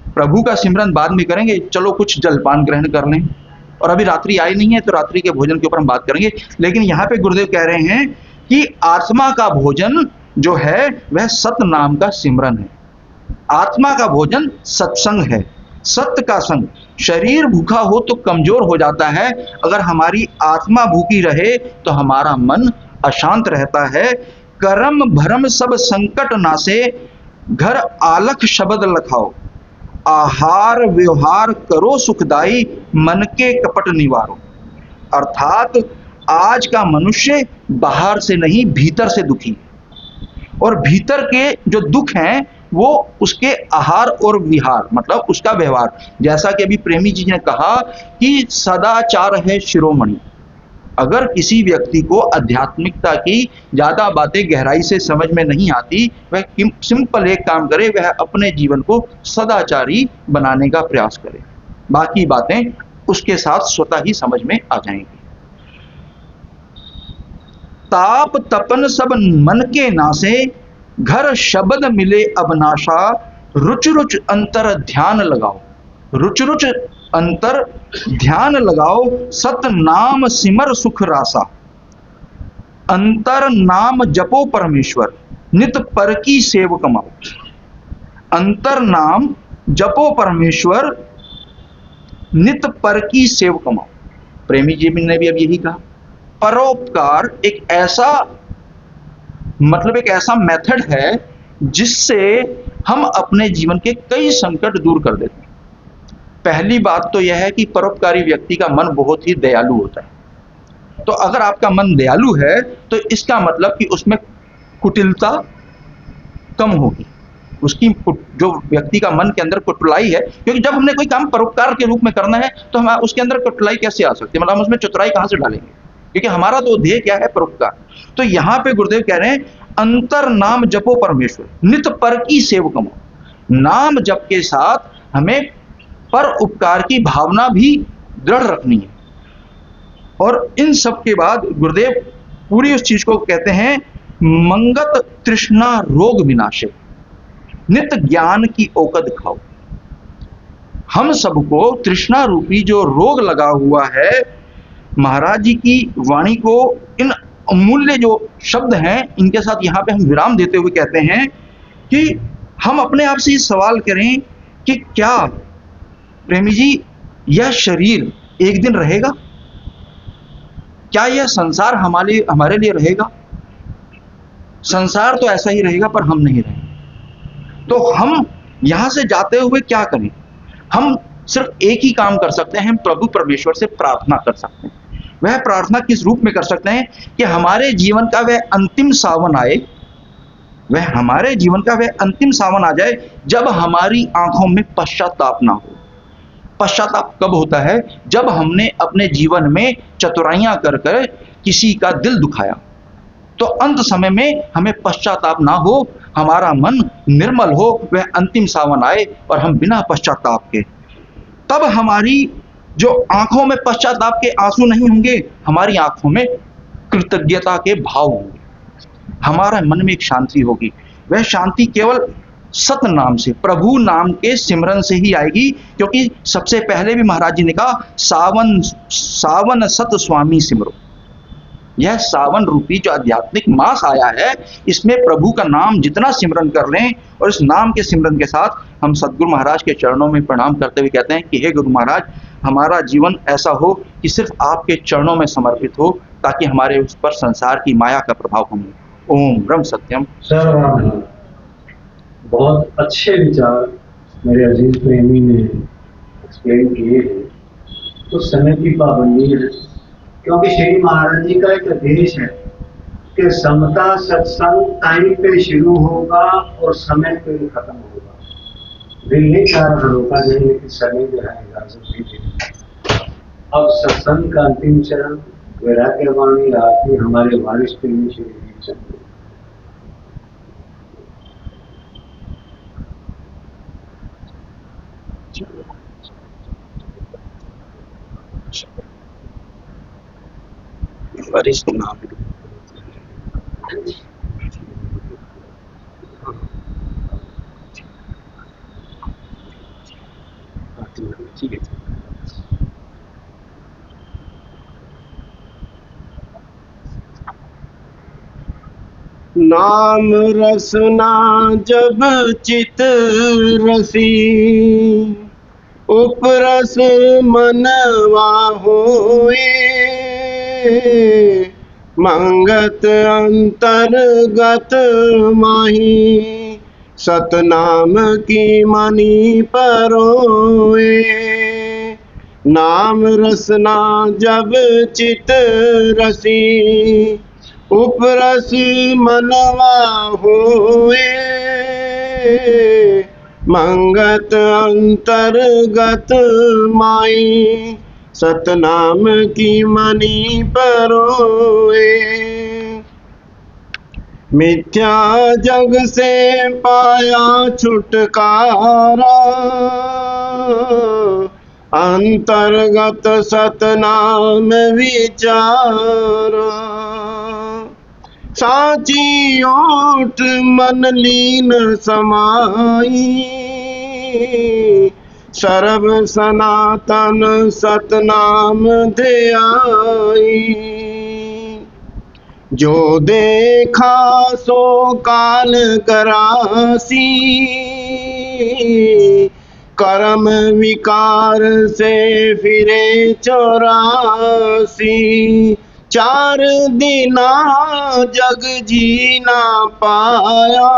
प्रभु का सिमरन बाद में करेंगे, चलो कुछ जलपान ग्रहण कर लें, और अभी रात्रि आई नहीं है तो रात्रि के भोजन के ऊपर हम बात करेंगे। लेकिन यहाँ पे गुरुदेव कह रहे हैं कि आत्मा का भोजन जो है वह सत नाम का सिमरन है, आत्मा का भोजन सत्संग है। सत्य का संग। शरीर भूखा हो तो कमजोर हो जाता है, अगर हमारी आत्मा भूखी रहे तो हमारा मन अशांत रहता है। कर्म भरम सब संकट नासे, घर आलख शब्द लखाओ। आहार व्यवहार करो सुखदाई, मन के कपट निवारो। अर्थात आज का मनुष्य बाहर से नहीं भीतर से दुखी है, और भीतर के जो दुख हैं वो उसके आहार और विहार, मतलब उसका व्यवहार। जैसा कि अभी प्रेमी जी ने कहा कि सदाचार है शिरोमणि। अगर किसी व्यक्ति को आध्यात्मिकता की ज्यादा बातें गहराई से समझ में नहीं आती, वह सिंपल एक काम करे, वह अपने जीवन को सदाचारी बनाने का प्रयास करे, बाकी बातें उसके साथ स्वतः ही समझ में आ जाएंगी। ताप तपन सब मन के नासे, घर शब्द मिले अबनाशा। रुच रुच अंतर ध्यान लगाओ, रुच रुच अंतर ध्यान लगाओ। सत नाम सिमर सुख रासा, अंतर नाम जपो परमेश्वर। नित पर की सेव कमाओ। अंतर नाम जपो परमेश्वर, नित पर की सेव कमाओ। प्रेमी जी ने भी अब यही कहा। परोपकार एक ऐसा मेथड है जिससे हम अपने जीवन के कई संकट दूर कर देते हैं। पहली बात तो यह है कि परोपकारी व्यक्ति का मन बहुत ही दयालु होता है। तो अगर आपका मन दयालु है तो इसका मतलब कि उसमें कुटिलता कम होगी। उसकी जो व्यक्ति का मन के अंदर कुटिलाई है, क्योंकि जब हमने कोई काम परोपकार के रूप में करना है तो हम उसके अंदर कुटिलाई कैसे आ सकती है, मतलब हम उसमें चतुराई कहां से डालेंगे, क्योंकि हमारा तो ध्येय क्या है, परोपकार। तो यहां पे गुरुदेव कह रहे हैं अंतर नाम जपो परमेश्वर, नित पर की सेव कमाओ। नाम जप के साथ हमें पर उपकार की भावना भी दृढ़ रखनी है। और इन सब के बाद गुरुदेव पूरी उस चीज को कहते हैं, मंगत तृष्णा रोग विनाशे, नित ज्ञान की औकद खाओ। हम सबको तृष्णा रूपी जो रोग लगा हुआ है, महाराज जी की वाणी को इन अमूल्य जो शब्द हैं इनके साथ यहां पे हम विराम देते हुए कहते हैं कि हम अपने आप से ये सवाल करें कि क्या प्रेमी जी यह शरीर एक दिन रहेगा? क्या यह संसार हमारे लिए रहेगा? संसार तो ऐसा ही रहेगा पर हम नहीं रहेंगे। तो हम यहां से जाते हुए क्या करें? हम सिर्फ एक ही काम कर सकते हैं, हम प्रभु परमेश्वर से प्रार्थना कर सकते हैं। वह प्रार्थना किस रूप में कर सकते हैं कि हमारे जीवन का वह अंतिम सावन आए, वह हमारे जीवन का वह अंतिम सावन आ जाए जब हमारी आंखों में पश्चाताप ना हो। पश्चाताप कब होता है? जब हमने अपने जीवन में चतुराइयां कर कर किसी का दिल दुखाया। तो अंत समय में हमें पश्चाताप ना हो, हमारा मन निर्मल हो, वह अंतिम सावन आए और हम बिना पश्चाताप के, तब हमारी जो आंखों में पश्चाताप के आंसू नहीं होंगे, हमारी आंखों में कृतज्ञता के भाव होंगे, हमारा मन में एक शांति होगी। वह शांति केवल सत नाम से, प्रभु नाम के सिमरन से ही आएगी, क्योंकि सबसे पहले भी महाराज जी ने कहा सावन सत स्वामी सिमरो। यह सावन रूपी जो आध्यात्मिक मास आया है, इसमें प्रभु का नाम जितना सिमरन कर लें, और इस नाम के सिमरन के साथ हम सदगुरु महाराज के चरणों में प्रणाम करते हुए कहते हैं कि हे गुरु महाराज, हमारा जीवन ऐसा हो कि सिर्फ आपके चरणों में समर्पित हो, ताकि हमारे उस पर संसार की माया का प्रभाव कम हो। ओम ब्रह्म सत्यम। सर्वनाम। बहुत अच्छे विचार मेरे अजीज प्रेमी ने एक्सप्लेन किए हैं। तो समय की पाबंदी है, क्योंकि श्री महाराज जी का एक आदेश है कि समता सत्संग टाइम पे शुरू होगा और समय पे खत्म होगा। वे ये चार रोका नहीं, लेकिन समय जो है इजाजत नहीं देती। अब सत्संग का अंतिम चरण वैराग्यवाणी आरती हमारे वारिस प्रेमी श्री वीरचंद्र। वरिष्ठ नाम ठीक है। नाम रसना जब चित रसी, उपरस मनवा होए, मंगत अंतर्गत माही, सतनाम की मणि परोए। नाम रसना जब चित रसी, उपरस मनवा होए, मंगत अंतर्गत माई, सतनाम की मणि परोए। मिथ्या जग से पाया छुटकारा, अंतर्गत सतनाम विचारा। साची ओट मन लीन समाई, सर्व सनातन सतनाम ध्याई। जो देखा सो काल करासी, कर्म विकार से फिरे 84। 4 दिना जग जीना पाया,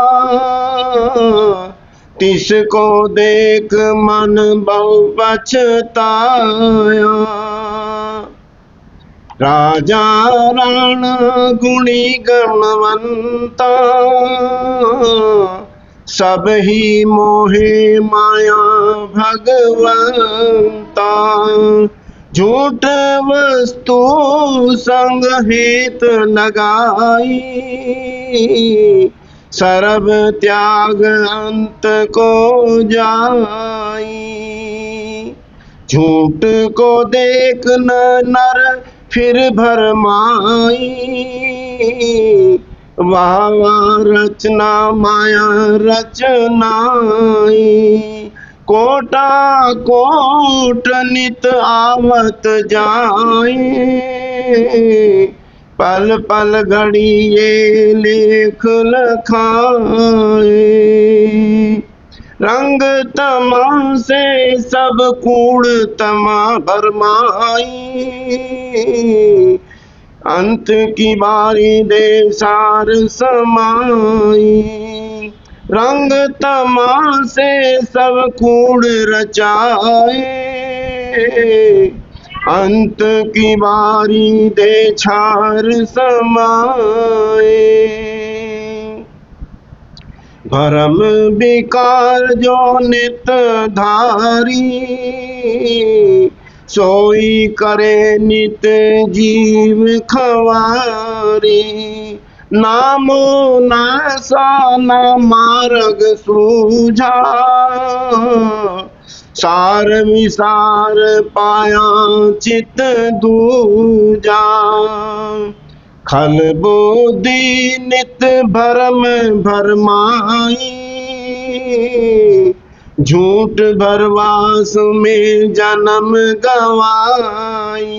तिसको देख मन बहु पछताया। राजा राणा गुणी गणवंता, सब ही मोहे माया भगवंता। झूठ वस्तु संग हेत लगाई, सर्व त्याग अंत को जाई। झूठ को देख न नर फिर भरमाई, वाह वाह रचना माया रचनाई। कोटा कोट नित आवत जाए, पल पल घड़ी ये लेख लखाए। रंग तमाशे सब कूड़ तमा भरमाई, अंत की बारी दे सार समाई। रंग तमाशे सब कूड़ रचाए, अंत की बारी दे छार समाए। भरम विकार जो नित धारी, सोई करे नित जीव खवारी। नामो नासा न मार्ग सूझा, सार विसार पाया चित दूजा। खल बुद्धि नित भरम भरमाई, झूठ भरवास में जन्म गवाई।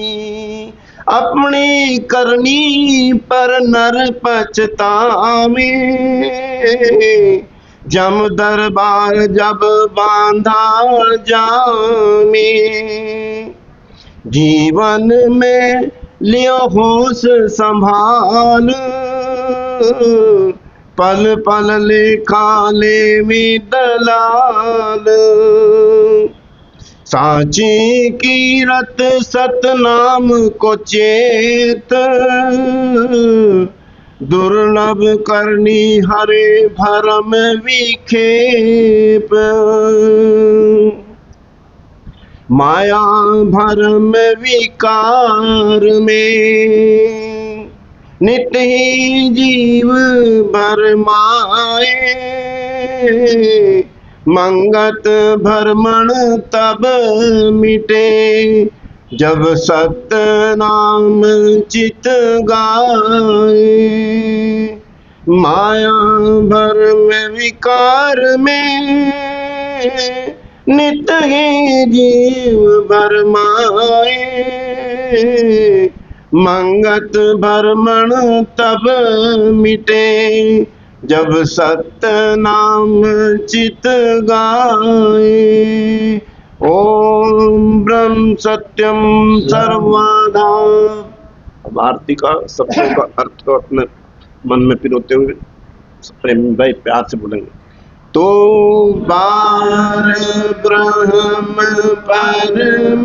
अपनी करनी पर नर पछतावे, जम दरबार जब बांधा जामे। जीवन में लियो होश संभाल, पल पल लेखा लेवी दलाल। साची कीरत सतनाम को चेत, दुर्लभ करनी हरे भरम विखेप। माया भरम विकार में, नित ही जीव भरमाए। मंगत भरमण तब मिटे, जब सत्य नाम चित गाए। माया भरम विकार में, नित ही जीव भरमाए। मंगत भरमण तब मिटे, जब सत्य नाम चित गाए। ओम ब्रह्म सत्यम सर्वदा। अब आरती का शब्दों का अर्थ को अपने मन में पिरोते हुए प्रेम भाई प्यार से बोलेंगे। तो बार ब्रह्म परमेश्वर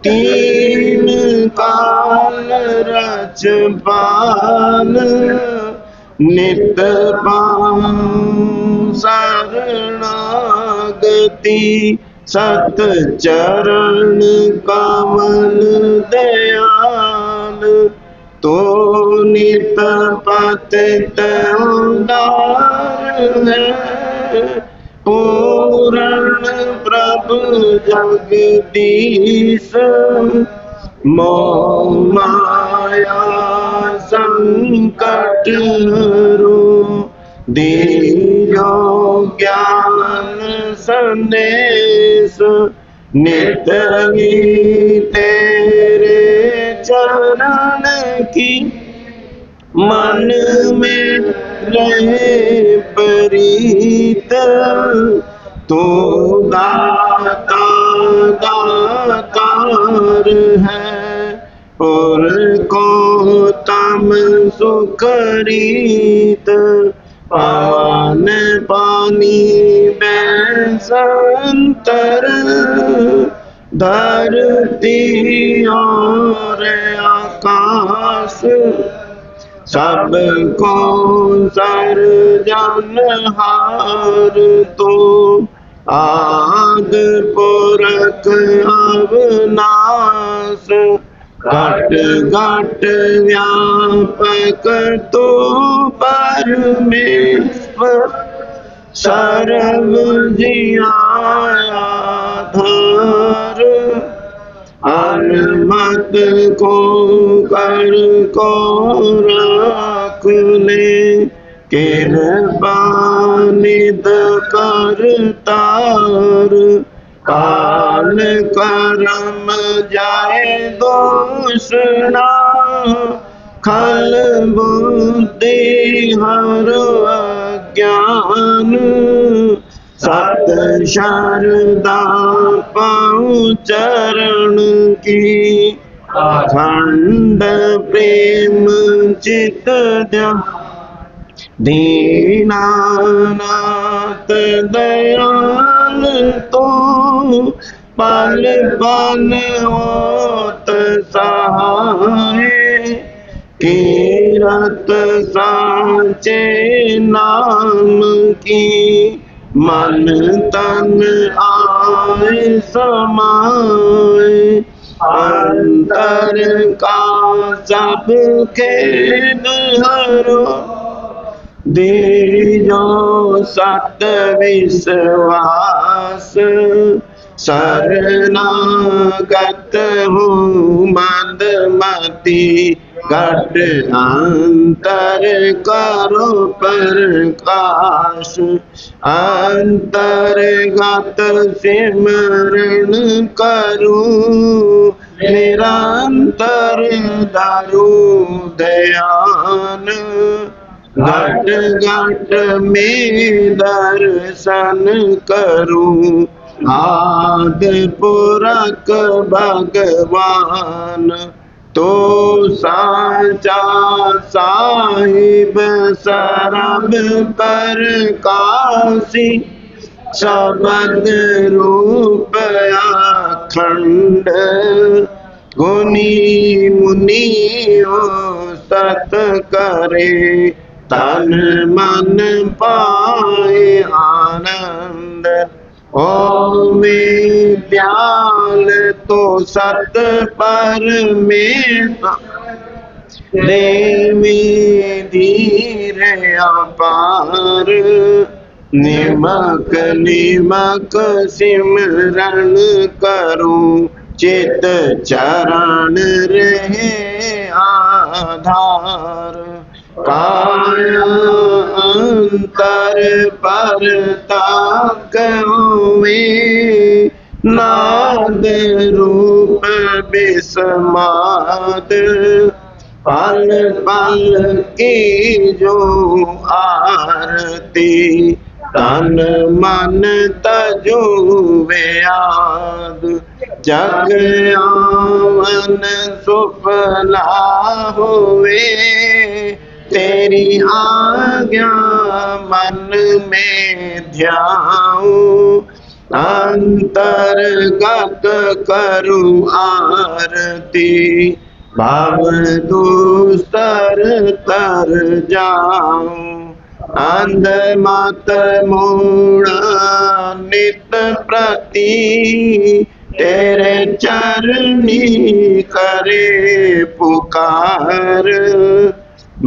तीन काल रचपाल नित पाऊं शरणागति सत चरण कमल दयाल। तो नित पतित उदार है पूर्ण प्रभु जगदीश। मोह माया संकट हरो दीयो ज्ञान संदेश। नित ही तेरे चरण की मन में रहे प्रीत। तो दाता दातार है और को तम सुखरीत। पावन पानी बेसंतर धरती और आकाश। सबको सर्जनहार तो आद पुरख अविनाश। घट घट व्यापक तो परमेश्वर सर्व जियाधार। अलमत को कर को राख ले कृपा निध करतार। काल करम जाए दोषणा खल बुद्धि हर अज्ञान। सत शारदा पाऊं चरण की अखंड प्रेम चित ध्यान। दीनानाथ दयाल तो पल पल होत सहाय। कीरत साचे नाम की मन तन आए समाए। अंतर का सब खेद हरो दीजो सत विश्वास। शरणागत हूँ मदमति घट अंतर करो प्रकाश। अंतर्गत सिमरण करूं निरंतर धरूं ध्यान। घट घट में दर्शन करूं आदि पुरख भगवान। तो साचा साहिब सरब प्रकाशी शब्द रूप अखंड। गुनी मुनि हो सत करे तन मन पाए आनंद। ओम दयाल तो सत परमेश्वर देवी धीर अपार। निमक निमक सिमरन करूं चित चरण रहे आधार। काया अंतर पर में नाद रूप विस्माद। पल पल की जो आरती तन मन तजुवे याद जग आवन सुफला हुए तेरी आज्ञा मन में ध्याऊं अंतर्गत करूं आरती भाव दूसर तर जाऊं अंध मत मूड़ा नित प्रति तेरे चरणी करे पुकार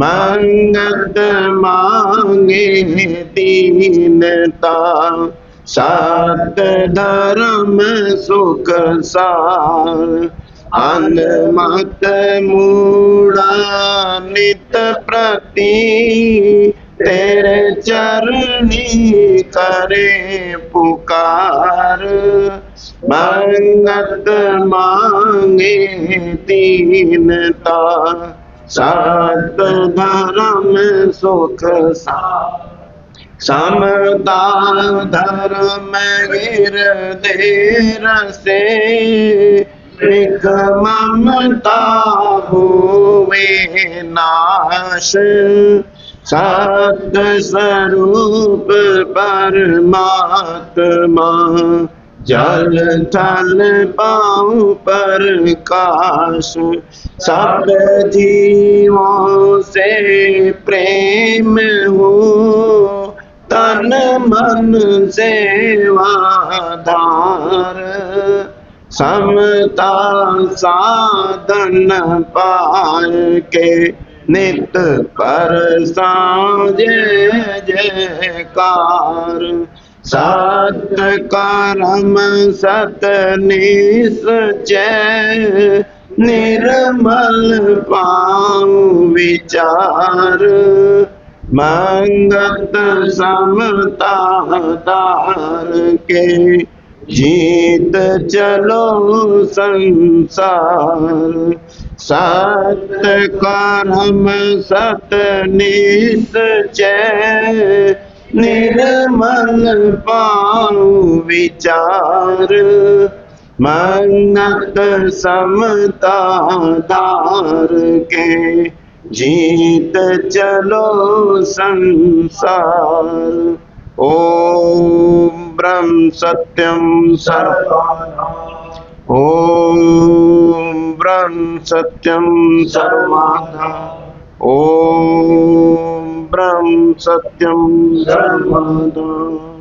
मंगत मांगे दीनता सत धर्म सुख सार अनमत मूड़ा नित प्रति तेरे चरणी करे पुकार मंगत मांगे दीनता सत धर्म सुख सार समता धर्म हृदय रसे एक ममता हुए नाश सत्य स्वरूप परमात्मा जल थल पाऊं प्रकाश सब जीवों से प्रेम हो तन मन सेवाधार समता साधन पाए के नित पर जय जयकार सत्य कर्म सत निश्चय निर्मल पाऊं विचार मंगत समता दार के जीत चलो संसार सत्य कर्म सत निश्चय निर्मल पाऊं विचार मंगत समता दार के जीत चलो संसार ओम ब्रह्म सत्यम सर्वमाधार ओम ब्रह्म सत्यम सर्वमाधार ओम ब्रह्म सत्यम सर्वमाधार।